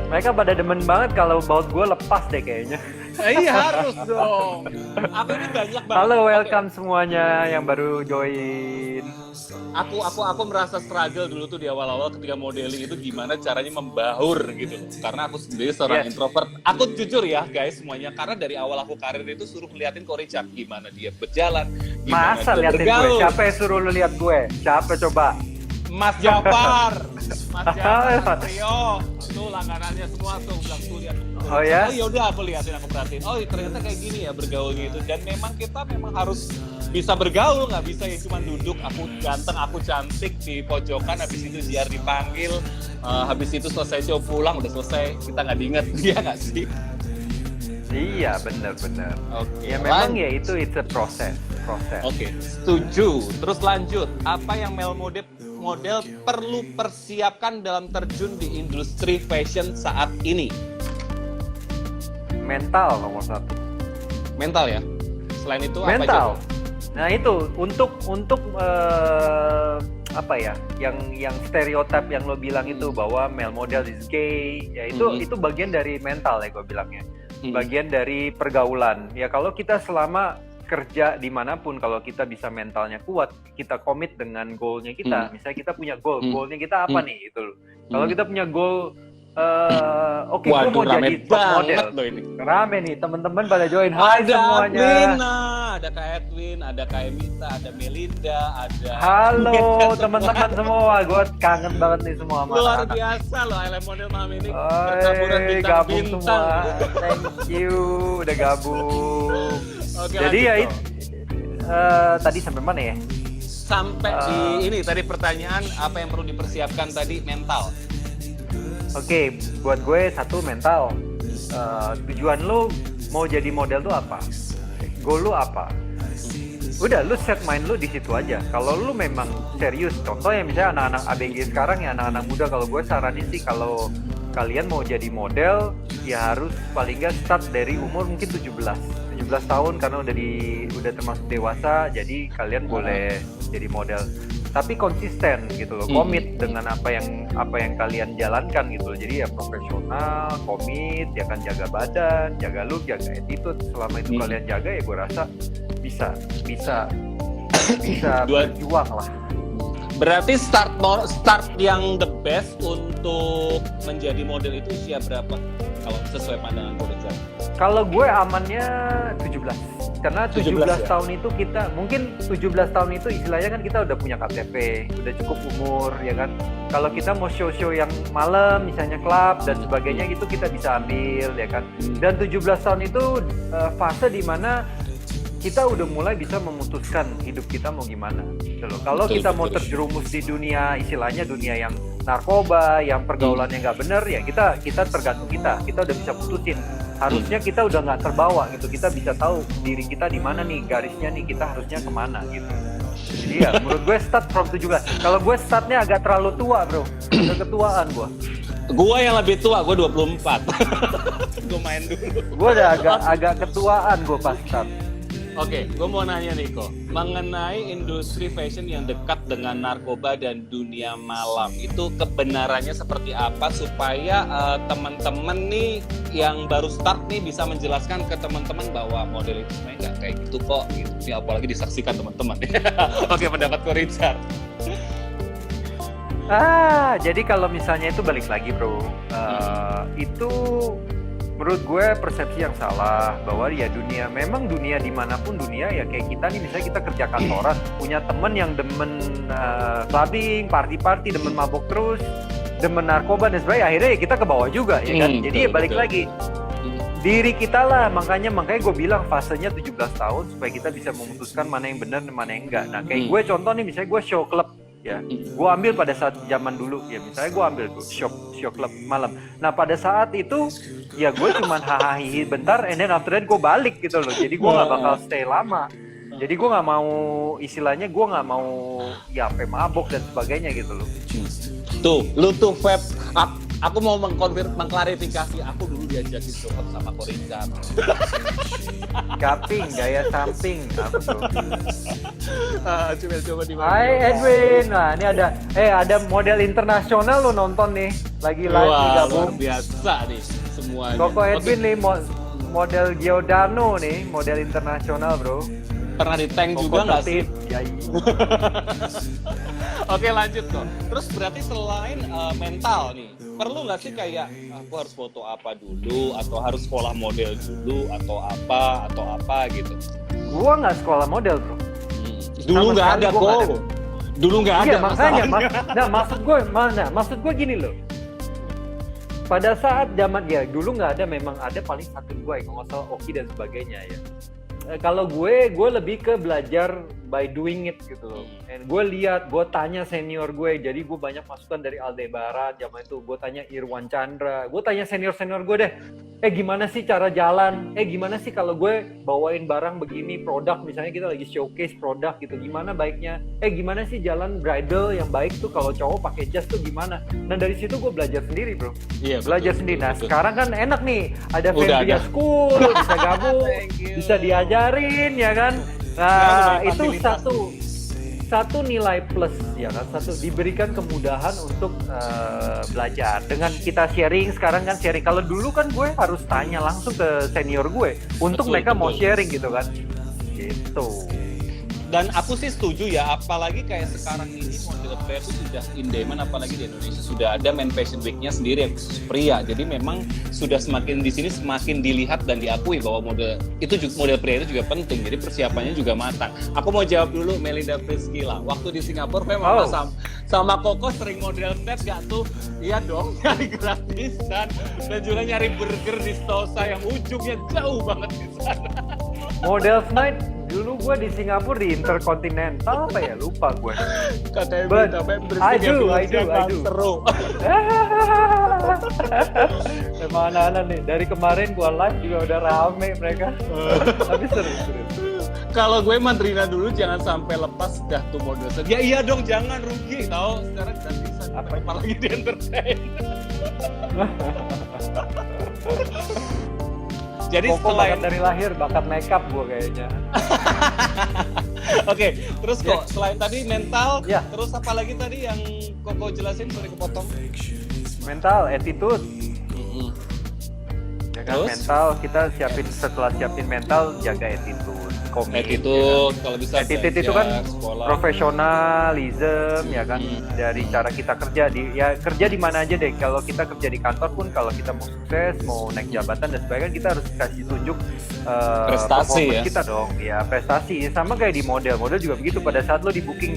Mereka pada demen banget kalau baut gue lepas deh kayaknya. Iya harus dong. Aku ini banyak banget. Halo, welcome semuanya yang baru join. Aku merasa struggle dulu tuh di awal-awal ketika modeling itu gimana caranya membaur gitu. Karena aku sendiri seorang introvert. Aku jujur ya guys semuanya, karena dari awal aku karir itu suruh ngeliatin Ko Richard gimana dia berjalan. Masa liatin gue? Siapa yang suruh lu lihat gue? Siapa coba? Mas Jafar, Rio, tuh langganannya semua tuh bilang tuh lihat. Oh ya? Oh yaudah aku liatin, aku perhatiin. Oh ternyata kayak gini ya bergaul gitu. Dan memang kita harus bisa bergaul, nggak bisa ya cuma duduk. Aku ganteng, aku cantik di pojokan. Habis itu Ziar dipanggil, habis itu selesai show pulang udah selesai. Kita nggak diinget dia nggak sih? Iya benar. Oke. Ya memang ya itu it's a proses. Oke, setuju. Terus lanjut, apa yang model perlu persiapkan dalam terjun di industri fashion saat ini? Mental nomor 1. Mental ya. Selain itu mental. apa aja? Nah itu untuk apa ya, yang stereotip yang lo bilang itu bahwa male model is gay, ya itu bagian dari mental ya gue bilangnya, bagian dari pergaulan. Ya kalau kita selama kerja dimanapun, kalau kita bisa mentalnya kuat, kita komit dengan goalnya kita. Misalnya kita punya goalnya kita apa nih gitu loh. Kalau kita punya goal, oke, gue mau jadi top model. Loh ini. Rame nih, teman-teman pada join. Hai Ada semuanya. Adlina, ada Kak Edwin, ada Kak Emita, ada Melinda, ada... Halo teman-teman semua, gue kangen banget nih semua sama Luar anak-anak. biasa loh, LM Model malam ini Oi, percampuran gabung bintang-bintang. semua. Thank you, udah gabung. Oke, Jadi ya lanjut, tadi sampai mana ya? sampai di ini tadi pertanyaan apa yang perlu dipersiapkan tadi, mental. Oke, buat gue satu mental. Tujuan lu mau jadi model tuh apa? Goal lu apa? Udah, lu set mind lu di situ aja. Kalau lu memang serius, contohnya misalnya anak-anak ABG sekarang ya, anak-anak muda, kalau gue saranin sih kalau kalian mau jadi model ya harus paling nggak start dari umur mungkin 17 tahun, karena udah termasuk dewasa, jadi kalian boleh jadi model. Tapi konsisten gitu loh, komit dengan apa yang kalian jalankan gitu loh. Jadi ya profesional, komit, ya kan, jaga badan, jaga look, jaga attitude. Selama itu kalian jaga ya gue rasa bisa berjuang lah. Berarti start yang the best untuk menjadi model itu usia berapa? Kalau sesuai pandangan Koreja. Kalau gue amannya 17. Karena 17 ya? tahun itu kita, mungkin 17 tahun itu istilahnya kan kita udah punya KTP, udah cukup umur ya kan. Kalau kita mau show-show yang malam, misalnya klub dan sebagainya, gitu kita bisa ambil ya kan. Dan 17 tahun itu fase dimana kita udah mulai bisa memutuskan hidup kita mau gimana gitu loh. Kalau kita mau terjerumus di dunia, istilahnya dunia yang narkoba, yang pergaulannya nggak bener, ya kita tergantung kita udah bisa putusin. Harusnya kita udah nggak terbawa gitu, kita bisa tahu diri kita di mana nih, garisnya nih, kita harusnya kemana gitu. Jadi ya menurut gue start from 17. Kalau gue startnya agak terlalu tua bro, udah ketuaan gue. Gue yang lebih tua, gue 24. Gue main dulu. Gue udah agak ketuaan gue pas start. Oke, gue mau nanya Niko, mengenai industri fashion yang dekat dengan narkoba dan dunia malam, itu kebenarannya seperti apa supaya teman-teman nih yang baru start nih bisa menjelaskan ke teman-teman bahwa model itu sebenarnya nggak kayak gitu kok, gitu. Ya, apalagi disaksikan teman-teman. Oke, pendapat ko Richard. Jadi kalau misalnya itu balik lagi bro, itu menurut gue persepsi yang salah, bahwa ya memang dunia dimanapun dunia ya kayak kita nih, misalnya kita kerja kantoran, punya temen yang demen clubbing, party, demen mabok terus, demen narkoba dan sebagainya, akhirnya ya kita ke bawah juga ya kan. Jadi ya balik lagi diri kita lah, makanya gue bilang fasenya 17 tahun supaya kita bisa memutuskan mana yang benar dan mana yang enggak. Nah kayak gue contoh nih, misalnya gue show club ya, gue ambil pada saat zaman dulu ya, misalnya gue ambil show club malam. Nah pada saat itu ya gue cuman hahaha bentar, and then after that gue balik gitu loh. Jadi gue nggak bakal stay lama. Jadi gue nggak mau, istilahnya gue nggak mau ya sampai mabok dan sebagainya gitu loh. Tuh, lu tuh Feb, aku mau mengklarifikasi, aku dulu diajakin show up sama ko Richard. Gaping, gaya samping, apa tuh? Coba di mana? Hai Edwin, nah ini ada model internasional lo nonton nih, lagi live nih gabung. Luar biasa nih semuanya. Koko Edwin nih model Giordano nih, model internasional bro. Pernah di tank Koko juga nggak sih? Ya, Oke, lanjut kok. Terus berarti selain mental nih, perlu nggak sih kayak aku harus foto apa dulu, atau harus sekolah model dulu, atau apa gitu? Gua nggak sekolah model bro. Dulu nggak ada kok. Dulu nggak ada. Iya makanya. Maksud gue gini loh. Pada saat zaman ya dulu nggak ada, memang ada paling satu gue yang nggak salah Oki dan sebagainya ya. Kalau gue lebih ke belajar by doing it gitu loh. And gue tanya senior gue, jadi gue banyak masukan dari Aldebaran zaman itu. Gue tanya Irwan Chandra, gue tanya senior gue deh. Gimana sih cara jalan? Gimana sih kalau gue bawain barang begini, produk misalnya kita lagi showcase produk gitu, gimana baiknya? Gimana sih jalan bridal yang baik tuh kalau cowok pakai jas tuh gimana? Nah dari situ gue belajar sendiri bro. Iya, belajar sendiri. Nah sekarang kan enak nih, ada Fembria School, bisa gabung, bisa diajarin ya kan. Nah itu satu nilai plus ya kan, satu diberikan kemudahan untuk belajar dengan kita sharing. Sekarang kan sharing, kalau dulu kan gue harus tanya langsung ke senior gue untuk mereka mau sharing gitu kan, gitu. Dan aku sih setuju ya, apalagi kayak sekarang ini model player itu sudah in demand, apalagi di Indonesia sudah ada main fashion week-nya sendiri yang khusus pria. Jadi memang sudah semakin di sini semakin dilihat dan diakui bahwa model pria itu juga penting. Jadi persiapannya juga matang. Aku mau jawab dulu Melinda Priscilla. Waktu di Singapura memang sama Koko sering model set gak tuh? Iya dong, nyari gratisan dan juga nyari burger di Stosa yang ujungnya jauh banget di sana. Model night dulu gue di Singapura di Intercontinental apa ya, lupa gue. Katanya But I do. seru. Emang anak-anak nih, dari kemarin gue live juga udah rame mereka. Tapi seru. Kalau gue Madrina dulu jangan sampai lepas dah tuh model set. Ya iya dong, jangan rugi tau. Sekarang gratisan apalagi di entertain. Jadi Koko selain bakat dari lahir, bakat makeup gue kayaknya. Oke, terus kok selain tadi mental, Ya. terus apa lagi tadi yang Koko jelasin, sorry kepotong? Mental, attitude. Ya kan, Terus? mental kita setelah siapin mental, jaga attitude, komit. Attitude, kalau bisa Attitude itu belajar, kan sekolah. profesionalism ya kan, dari cara kita kerja kerja di mana aja deh. Kalau kita kerja di kantor pun, kalau kita mau sukses, mau naik jabatan dan sebagainya, kita harus kasih tunjuk Prestasi performance ya. kita dong. Ya prestasi, sama kayak di model juga begitu. Pada saat lo di booking,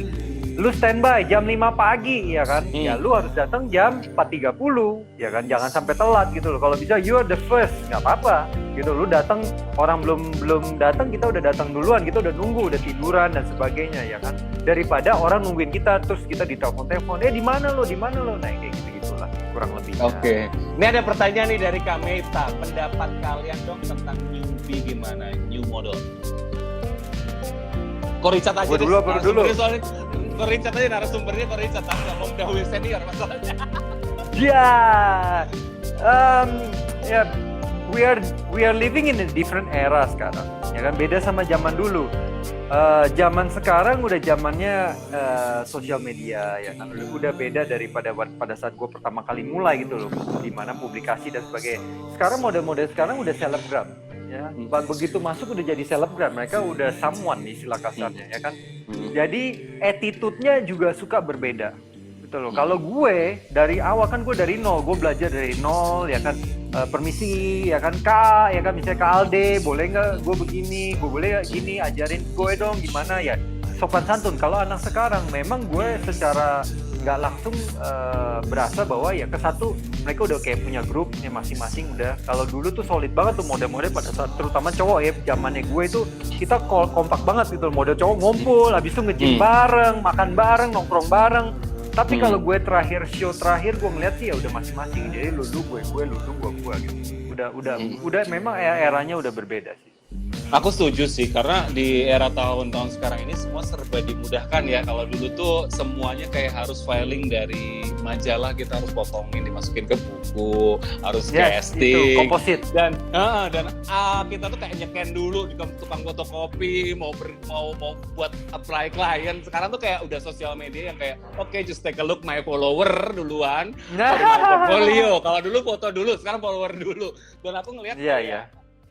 lu standby jam 5 pagi ya kan, ya lu harus datang jam 4.30 ya kan, jangan sampai telat gitu loh. Kalau bisa you are the first, nggak apa-apa gitu. Lu datang, orang belum datang, kita udah datang duluan, kita udah nunggu, udah tiduran dan sebagainya ya kan, daripada orang nungguin kita terus kita ditelepon, di mana lo, nah kayak gitulah kurang lebih. Oke. Ini ada pertanyaan nih dari Kak Meta. Pendapat kalian dong tentang newbie gimana, new model? Kok Richard aja Gua dulu apa dulu? Kok Richard aja narasumbernya, kok Richard nggak mau mendahului senior masalahnya. Ya, we are living in a different era sekarang, ya kan, beda sama zaman dulu. Zaman sekarang udah zamannya sosial media, ya kan, udah beda daripada pada saat gue pertama kali mulai gitu loh, di mana publikasi dan sebagainya. Sekarang model-model sekarang udah selebgram, ya, begitu masuk udah jadi selebgram, mereka udah someone istilah kasarnya, ya kan. Jadi attitude-nya juga suka berbeda. Gitu loh. Kalau gue dari awal kan, gue dari nol, gue belajar dari nol ya kan, permisi ya kan Kak, ya kan, misalnya Kak Alde, boleh nggak gue begini, gue boleh nggak gini, ajarin gue dong gimana ya, sopan santun. Kalau anak sekarang memang gue secara nggak langsung berasa bahwa ya kesatu mereka udah kayak punya grup ya masing-masing udah. Kalau dulu tuh solid banget tuh model-model pada saat, terutama cowok ya, zamannya gue itu kita kompak banget gitu, model cowok ngumpul, habis itu nge-gym bareng, makan bareng, nongkrong bareng. Tapi kalau gue show terakhir gue ngeliat sih ya udah masing-masing, jadi lu gue gitu. Udah memang eranya udah berbeda sih. Aku setuju sih, karena di era tahun-tahun sekarang ini semua serba dimudahkan ya. Kalau dulu tuh semuanya kayak harus filing dari majalah, kita harus potongin, dimasukin ke buku, harus casting, komposit. Dan kita tuh kayak nyeken dulu di tukang fotokopi, mau buat apply klien. Sekarang tuh kayak udah sosial media yang kayak oke, just take a look my follower duluan, my portfolio. Kalau dulu foto dulu, sekarang follower dulu. Dan aku ngelihat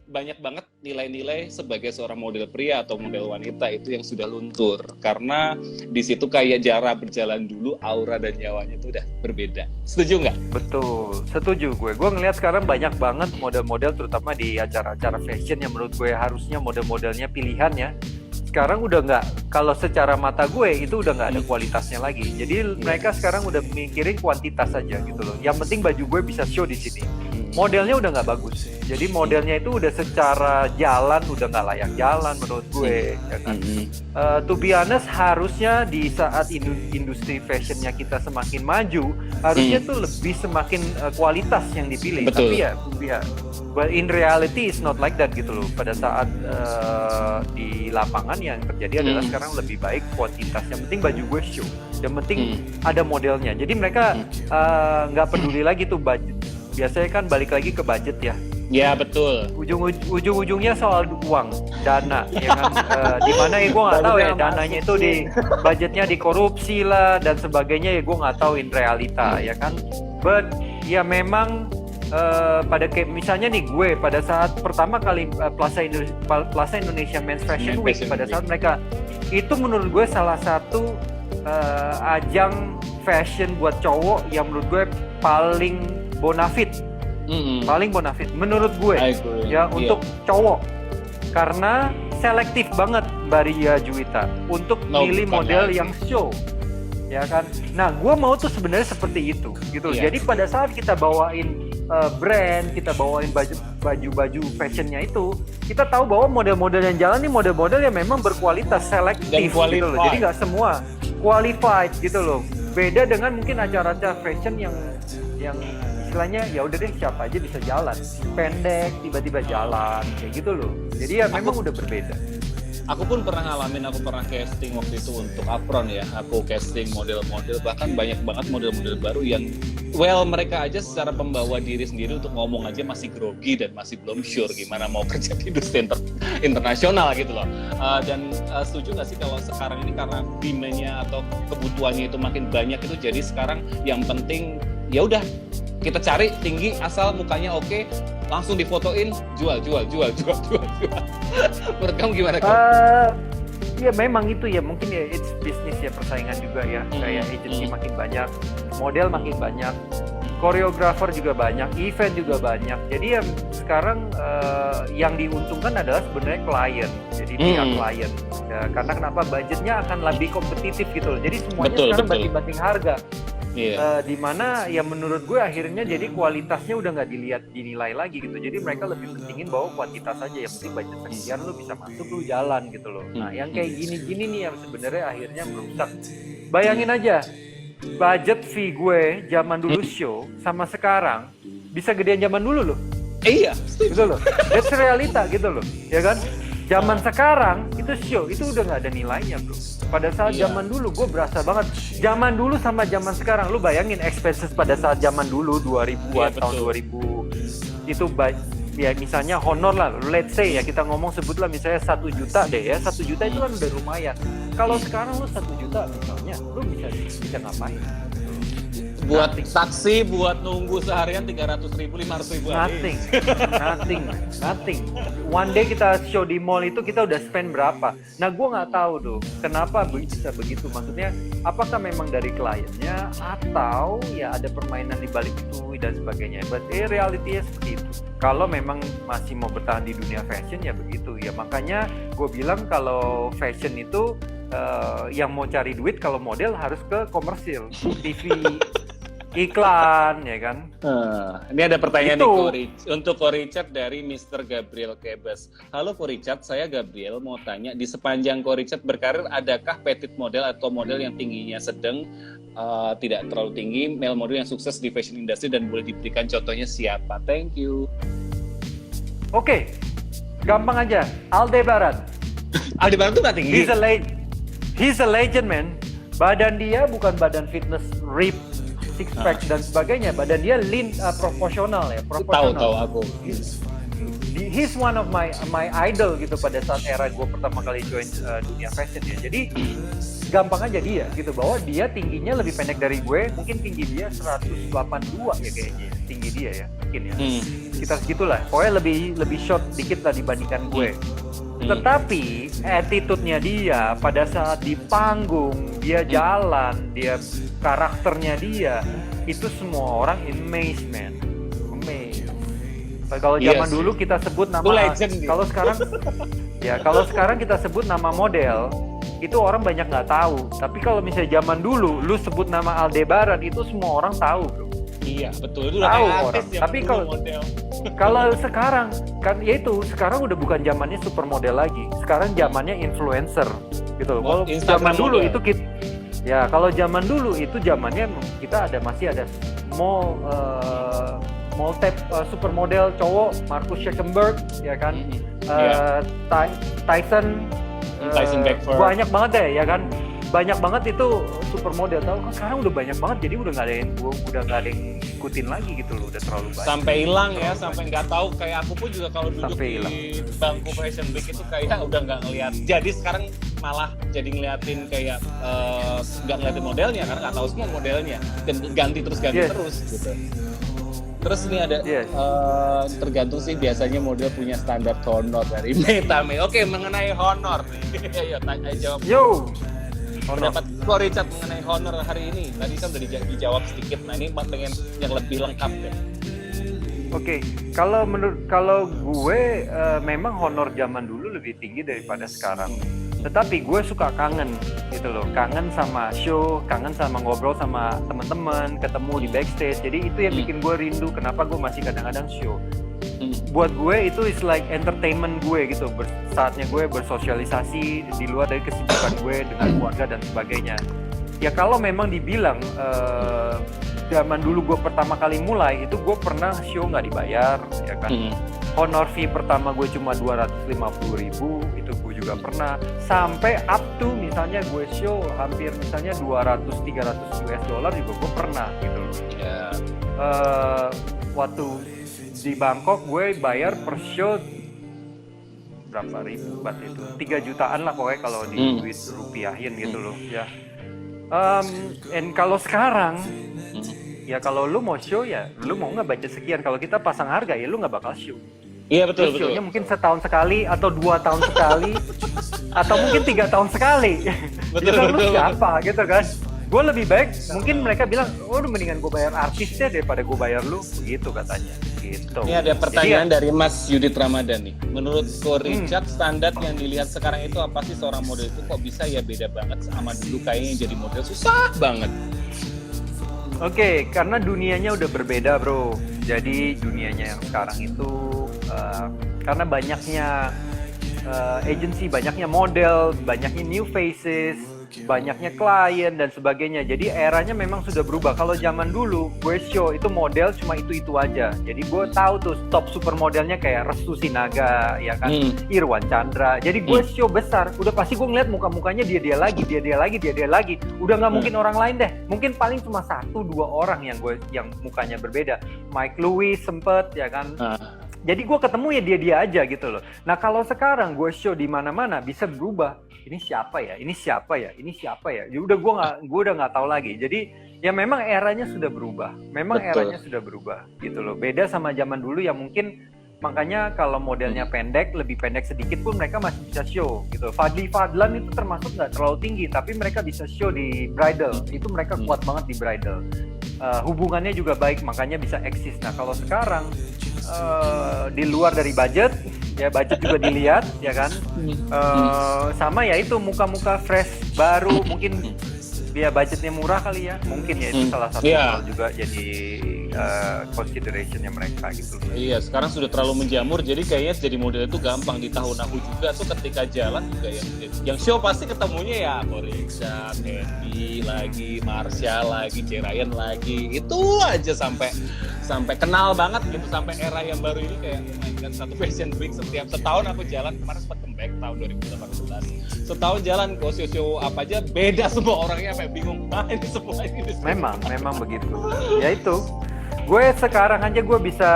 banyak banget nilai-nilai sebagai seorang model pria atau model wanita itu yang sudah luntur, karena di situ kayak jarak berjalan dulu, aura dan nyawanya itu udah berbeda. Setuju nggak? Betul, setuju gue. Gue ngeliat sekarang banyak banget model-model, terutama di acara-acara fashion yang menurut gue harusnya model-modelnya pilihannya sekarang udah nggak, kalau secara mata gue itu udah nggak ada kualitasnya lagi. Jadi mereka sekarang udah mikirin kuantitas aja gitu loh. Yang penting baju gue bisa show di sini. Modelnya udah nggak bagus. Jadi modelnya itu udah secara jalan udah nggak layak jalan menurut gue. Ya kan? To be honest, harusnya di saat industri fashionnya kita semakin maju, harusnya tuh lebih semakin kualitas yang dipilih. Betul. Tapi ya, well, in reality it's not like that gitu loh. Pada saat di lapangan yang terjadi adalah sekarang lebih baik kuantitas. Yang penting baju gue show. Yang penting ada modelnya. Jadi mereka nggak peduli lagi tuh budget. Biasanya kan balik lagi ke budget ya. Ya betul. Ujung-ujungnya soal uang, dana, ya kan? Di mana ya gue nggak tahu ya dananya itu di budgetnya dikorupsi lah dan sebagainya ya gue nggak tahu in realita ya kan. But ya memang pada kayak misalnya nih gue pada saat pertama kali Plaza Indonesia Men's Fashion Week pada saat mereka itu menurut gue salah satu ajang fashion buat cowok yang menurut gue paling bonafit. Paling bonafit menurut gue ya untuk cowok karena selektif banget Mbak Ria Juwita untuk milih model yang show ya kan. Nah gue mau tuh sebenarnya seperti itu gitu. Jadi pada saat kita bawain brand, kita bawain baju fashion-nya itu, kita tahu bahwa model-model yang jalan nih model-model yang memang berkualitas, selektif gitu loh. Jadi nggak semua qualified gitu loh. Beda dengan mungkin acara-acara fashion yang istilahnya ya udah deh siapa aja bisa jalan, pendek tiba-tiba jalan kayak gitu loh. Jadi ya memang udah berbeda. Aku pun pernah ngalamin, aku pernah casting waktu itu untuk Apron ya. Aku casting model-model, bahkan banyak banget model-model baru yang mereka aja secara pembawa diri sendiri untuk ngomong aja masih grogi dan masih belum sure gimana mau kerja di industri internasional gitu loh. Dan setuju nggak sih kalau sekarang ini karena demand-nya atau kebutuhannya itu makin banyak itu jadi sekarang yang penting ya udah kita cari tinggi asal mukanya oke, langsung difotoin, jual. Menurut kamu gimana? Ya memang itu ya mungkin ya it's business ya, persaingan juga ya. Kayak agency makin banyak, model makin banyak, koreografer juga banyak, event juga banyak. Jadi yang sekarang yang diuntungkan adalah sebenarnya klien. Jadi pihak klien. Ya, karena kenapa budgetnya akan lebih kompetitif gitu loh. Jadi semuanya sekarang banding-banding harga. Di mana ya menurut gue akhirnya jadi kualitasnya udah nggak dinilai lagi gitu. Jadi mereka lebih pentingin bahwa kuantitas aja, yang penting budget sekian lu bisa masuk, lu jalan gitu loh. Nah yang kayak gini-gini nih yang sebenarnya akhirnya merusak. Bayangin aja budget fee gue zaman dulu show sama sekarang bisa gedean zaman dulu loh. Iya, gitu loh. That's realita gitu loh, ya kan? Zaman sekarang itu show itu udah nggak ada nilainya bro. Pada saat zaman dulu gue berasa banget. Zaman dulu sama zaman sekarang, lu bayangin expenses pada saat zaman dulu 2000-an tahun 2000 itu ya misalnya honor lah, let's say ya kita ngomong sebutlah misalnya 1 juta deh ya, 1 juta itu kan udah lumayan. Kalau sekarang lu 1 juta misalnya, lu bisa ngapain? Buat taksi, buat nunggu seharian 300.000, 500.000 Nothing. One day kita show di mall itu kita udah spend berapa? Nah, gue nggak tahu tuh kenapa bisa begitu. Maksudnya, apakah memang dari kliennya atau ya ada permainan di balik itu dan sebagainya. But realitinya seperti itu. Kalau memang masih mau bertahan di dunia fashion ya begitu. Ya makanya gue bilang kalau fashion itu yang mau cari duit kalau model harus ke komersil, TV. Iklan ya kan. Ini ada pertanyaan nih untuk Ko Richard dari Mr. Gabriel Kebas. Halo Ko Richard, saya Gabriel mau tanya, di sepanjang Ko Richard berkarir adakah petit model atau model yang tingginya sedang tidak terlalu tinggi, male model yang sukses di fashion industry dan boleh diberikan contohnya siapa? Thank you. Oke. Gampang aja, Aldebaran. Aldebaran tuh nggak tinggi. He's a legend man. Badan dia bukan badan fitness rip, six pack dan sebagainya. Badan dia lean, proporsional ya. Tahu aku. He's one of my idol gitu pada saat era gue pertama kali join dunia fashion ya. Jadi gampang aja dia gitu, bahwa dia tingginya lebih pendek dari gue. Mungkin tinggi dia 182 ya kayaknya. Tinggi dia ya mungkin ya. Sekitar segitulah. Pokoknya lebih short dikit lah dibandingkan gue. Tetapi attitude-nya dia pada saat di panggung, dia jalan, dia karakternya dia, itu semua orang amazed man. Kalau zaman dulu kita sebut nama, kalau sekarang kita sebut nama model, itu orang banyak nggak tahu. Tapi kalau misalnya zaman dulu, lu sebut nama Aldebaran, itu semua orang tahu bro. Iya betul, itu udah tahu kayak orang. artis. Tapi kalau sekarang kan ya itu sekarang udah bukan zamannya supermodel lagi. Sekarang zamannya influencer gitu. Kalau zaman dulu itu ya kalau zaman dulu itu zamannya kita masih ada small type supermodel cowok, Marcus Zuckerberg ya kan. Tyson Beckford. Banyak banget deh ya kan. banyak banget itu supermodel, tau kan sekarang udah banyak banget, jadi udah nggak ada yang ikutin lagi gitu loh, udah terlalu banyak. Sampai hilang ya, sampai nggak tahu. Kayak aku pun juga kalau duduk Sampai di hilang. bangku Fashion Week itu kayak udah nggak ngeliat. Jadi sekarang malah jadi ngeliatin kayak nggak ngeliatin modelnya karena nggak tahu semua modelnya dan ganti terus Yes. gitu. Terus ini ada Yes. tergantung sih, biasanya model punya standar honor dari Meta. Oke, mengenai honor nih. Ayo tanya jawab. Yo, Pendapat Ko Richard mengenai honor hari ini. Tadi kan udah dijawab sedikit. Nah, ini pengen yang lebih lengkap deh. Oke, kalau gue memang honor zaman dulu lebih tinggi daripada sekarang. Tetapi gue suka kangen gitu loh, kangen sama show, kangen sama ngobrol sama teman-teman, ketemu di backstage. Jadi itu yang bikin gue rindu. Kenapa gue masih kadang-kadang show? Buat gue itu is like entertainment gue gitu. Saatnya gue bersosialisasi di luar dari kesibukan gue dengan keluarga dan sebagainya. Ya kalau memang dibilang zaman dulu gue pertama kali mulai itu gue pernah show nggak dibayar, ya kan? Honor fee pertama gue cuma 250.000, itu gue juga pernah. Sampai up to misalnya gue show hampir misalnya 200-300 US dollar juga gue pernah gitu loh. Waktu di Bangkok gue bayar per show berapa ribu bat itu, 3 jutaan lah pokoknya kalau di duit rupiahin gitu loh ya. And kalau sekarang ya kalau lu mau show ya lu mau nggak budget sekian, kalau kita pasang harga ya lu nggak bakal show. Iya betul. Show-nya mungkin setahun sekali atau 2 tahun sekali atau mungkin 3 tahun sekali. Betul. Lu siapa gitu kan? Gue lebih baik mungkin mereka bilang, oh mendingan gue bayar artisnya daripada gue bayar lu, gitu katanya. Gitu. Ini ada pertanyaan dari Mas Yudit Ramadan nih. Menurut Ko Richard, standar yang dilihat sekarang itu apa sih seorang model itu kok bisa ya beda banget sama dulu, kayaknya jadi model susah banget. Oke, karena dunianya udah berbeda bro. Jadi dunianya yang sekarang itu karena banyaknya agency, banyaknya model, banyaknya new faces, banyaknya klien dan sebagainya. Jadi eranya memang sudah berubah. Kalau zaman dulu gue show itu model cuma itu aja. Jadi gue tahu tuh top supermodelnya kayak Restu Sinaga, ya kan, Irwan Chandra. Jadi gue show besar, udah pasti gue ngeliat muka-mukanya dia lagi. Udah nggak mungkin orang lain deh. Mungkin paling cuma 1-2 orang yang mukanya berbeda. Mike Lewis sempet, ya kan. Jadi gue ketemu ya dia aja gitu loh. Nah kalau sekarang gue show di mana-mana bisa berubah. Ini siapa ya? Ya udah gue udah nggak tahu lagi. Jadi ya memang eranya sudah berubah. Eranya sudah berubah gitu loh. Beda sama zaman dulu yang mungkin makanya kalau modelnya lebih pendek sedikit pun mereka masih bisa show gitu. Fadly Fadlan itu termasuk nggak terlalu tinggi, tapi mereka bisa show di bridal. Itu mereka kuat banget di bridal. Hubungannya juga baik, makanya bisa eksis. Nah kalau sekarang di luar dari budget, ya budget juga dilihat, ya kan. Sama ya itu muka-muka fresh baru, mungkin dia budgetnya murah kali ya, mungkin ya itu salah satu hal juga jadi considerationnya mereka gitu. Iya, sekarang sudah terlalu menjamur, jadi kayaknya jadi model itu gampang. Di tahun aku juga tuh ketika jalan juga yang show pasti ketemunya ya Ko Richard, Hendy lagi, Marsha lagi, Cerayan lagi, itu aja sampai kenal banget gitu, sampai era yang baru ini kayak oh my god, satu Fashion Week setiap setahun aku jalan. Kemarin sempat comeback tahun 2018, setahun jalan kok show apa aja beda semua orangnya, sampai bingung ini semua ini. Memang begitu. Ya itu. Gue sekarang aja gue bisa,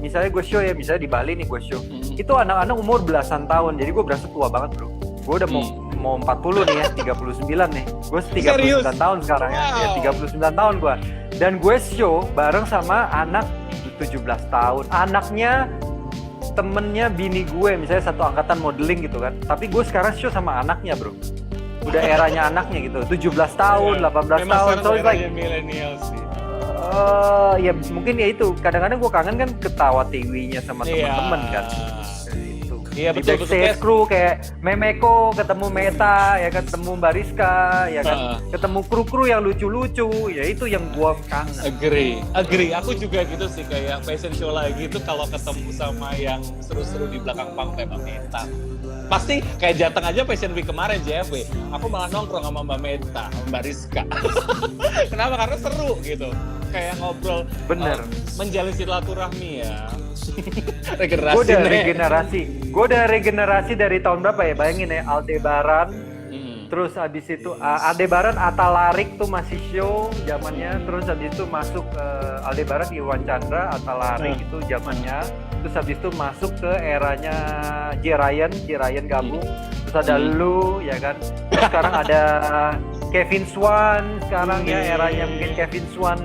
misalnya gue show ya, misalnya di Bali nih gue show. Itu anak-anak umur belasan tahun, jadi gue berasa tua banget bro. Gue udah mau 40 nih ya, 39 nih. Gue 39 tahun sekarang ya 39 tahun gue. Dan gue show bareng sama anak 17 tahun. Anaknya temennya bini gue, misalnya satu angkatan modeling gitu kan. Tapi gue sekarang show sama anaknya bro. Udah eranya anaknya gitu, 17 tahun, 18 tahun. So it's like milenial sih. Ya mungkin ya itu. Kadang-kadang gue kangen kan ketawa TV-nya sama teman-teman kan. Itu. Iya di betul. backstage crew kayak Memeko, ketemu Meta, ya ketemu Bariska, ya kan, ketemu kru-kru yang lucu-lucu, ya itu yang gue kangen. Agree. Aku juga gitu sih, kayak fashion show lagi itu kalau ketemu sama yang seru-seru di belakang panggung kayak Mbak Meta. Pasti kayak Jateng aja Fashion Week kemarin JFW, aku malah nongkrong sama Mbak Meta, Mbak Rizka. Kenapa? Karena seru gitu. Kayak ngobrol, menjalin silaturahmi ya. Gue udah regenerasi dari tahun berapa ya? Bayangin ya, Aldebaran, Terus habis itu Aldebaran Atalarik tuh masih show zamannya. Terus habis itu masuk Aldebaran Irwan Chandra Atalarik itu zamannya. Terus habis itu masuk ke eranya J Ryan gabung. Terus ada lu ya kan. Terus sekarang ada Kevin Swan sekarang ya eranya mungkin Kevin Swan.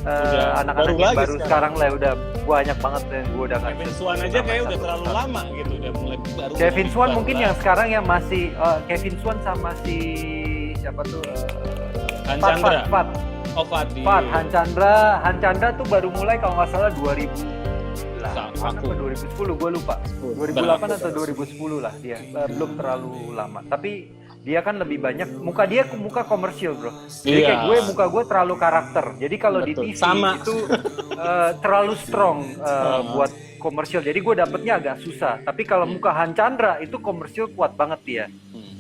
Anak-anak yang baru sekarang lah udah banyak banget yang gue udah nggak. Kevin Swan aja kayak udah terlalu lama gitu, udah mulai baru. Kevin Swan mungkin yang sekarang yang masih Kevin Swan sama si siapa tuh Han Chandra. Han Chandra tuh baru mulai kalau nggak salah 2000 lah. Apa 2010 gue lupa. 2008 atau 2010 lah dia. Belum terlalu lama. Tapi dia kan lebih banyak muka komersial bro. Jadi kayak muka gue terlalu karakter. Jadi kalau di TV itu terlalu strong buat komersial. Jadi gue dapetnya agak susah. Tapi kalau muka Han Chandra itu komersial kuat banget dia.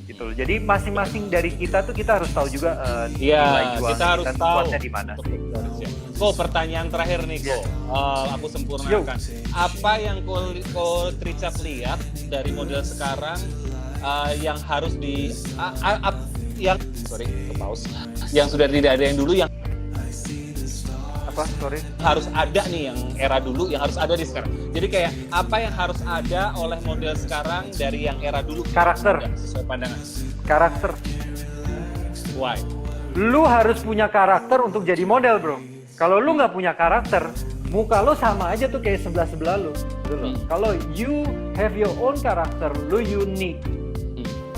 Gitu loh. Jadi masing-masing dari kita tuh kita harus tahu juga nilai jual kita harus tahu kuatnya di mana. Pertanyaan terakhir nih aku sempurnakan. Apa yang Ko Tricap lihat dari model sekarang yang harus yang sudah tidak ada yang dulu yang harus ada nih yang era dulu yang harus ada di sekarang. Jadi kayak apa yang harus ada oleh model sekarang dari yang era dulu? Karakter. Sesuai pandangan. Karakter. Why? Lu harus punya karakter untuk jadi model bro. Kalau lu nggak punya karakter, muka lu sama aja tuh kayak sebelah lu. Kalau you have your own karakter, lu unik,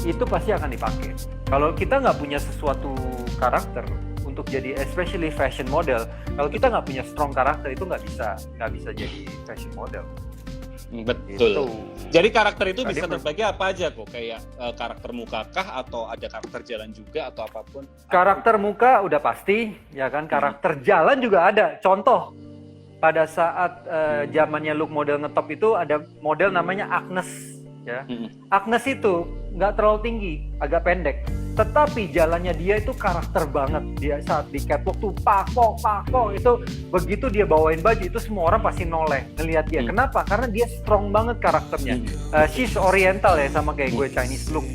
itu pasti akan dipakai. Kalau kita nggak punya sesuatu karakter untuk jadi especially fashion model, kalau kita nggak punya strong karakter itu nggak bisa jadi fashion model. Betul. Gitu. Jadi karakter itu bisa terbagi apa aja kok? Kayak karakter muka kah atau ada karakter jalan juga atau apapun? Karakter muka udah pasti, ya kan. Karakter jalan juga ada. Contoh pada saat zamannya look model ngetop itu ada model namanya Agnes. Ya. Agnes itu nggak terlalu tinggi, agak pendek, tetapi jalannya dia itu karakter banget. Dia saat di catwalk tuh pako itu begitu dia bawain baju itu semua orang pasti noleh ngelihat dia. Kenapa? Karena dia strong banget karakternya. She's Oriental ya, sama kayak gue, Chinese look,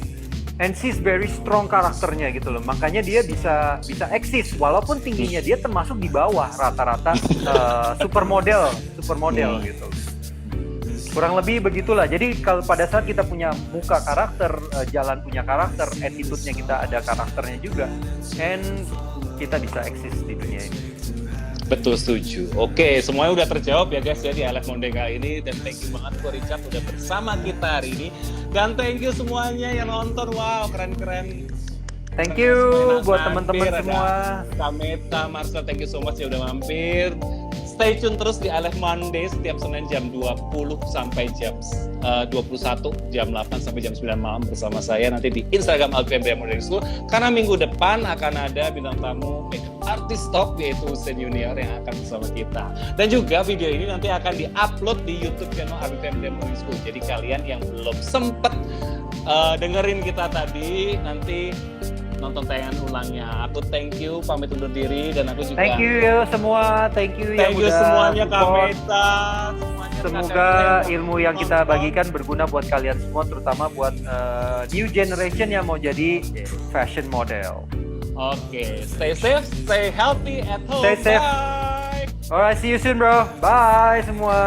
and she's very strong karakternya gitu loh. Makanya dia bisa eksis walaupun tingginya dia termasuk di bawah rata-rata supermodel gitu. Kurang lebih begitulah. Jadi kalau pada saat kita punya muka karakter, jalan punya karakter, attitude-nya kita ada karakternya juga, and kita bisa eksis di dunia ini. Betul, setuju. Oke, semuanya udah terjawab ya guys ya di LF Monday kali ini, dan thank you banget Ko Richard udah bersama kita hari ini, dan thank you semuanya yang nonton. Wow, keren-keren. Thank you buat teman-teman semua. Kameta, Marcel, thank you so much ya udah mampir. Stay tune terus di LF Monday setiap Senin jam 20 sampai jam 21, jam 8 sampai jam 9 malam bersama saya nanti di Instagram Alfie Modeling School. Karena minggu depan akan ada bintang tamu makeup artist top yaitu Hussein Junior yang akan bersama kita. Dan juga video ini nanti akan di-upload di YouTube channel Alfie Modeling School. Jadi kalian yang belum sempet dengerin kita tadi, nanti nonton tayangan ulangnya. Aku thank you, pamit undur diri, dan aku juga thank you ya semua, thank you yang udah semuanya support. Kameta, Semoga ilmu yang kita bagikan berguna buat kalian semua, terutama buat new generation yang mau jadi fashion model. Oke, stay safe, stay healthy at home. Stay safe. Bye. Alright, see you soon bro. Bye semua.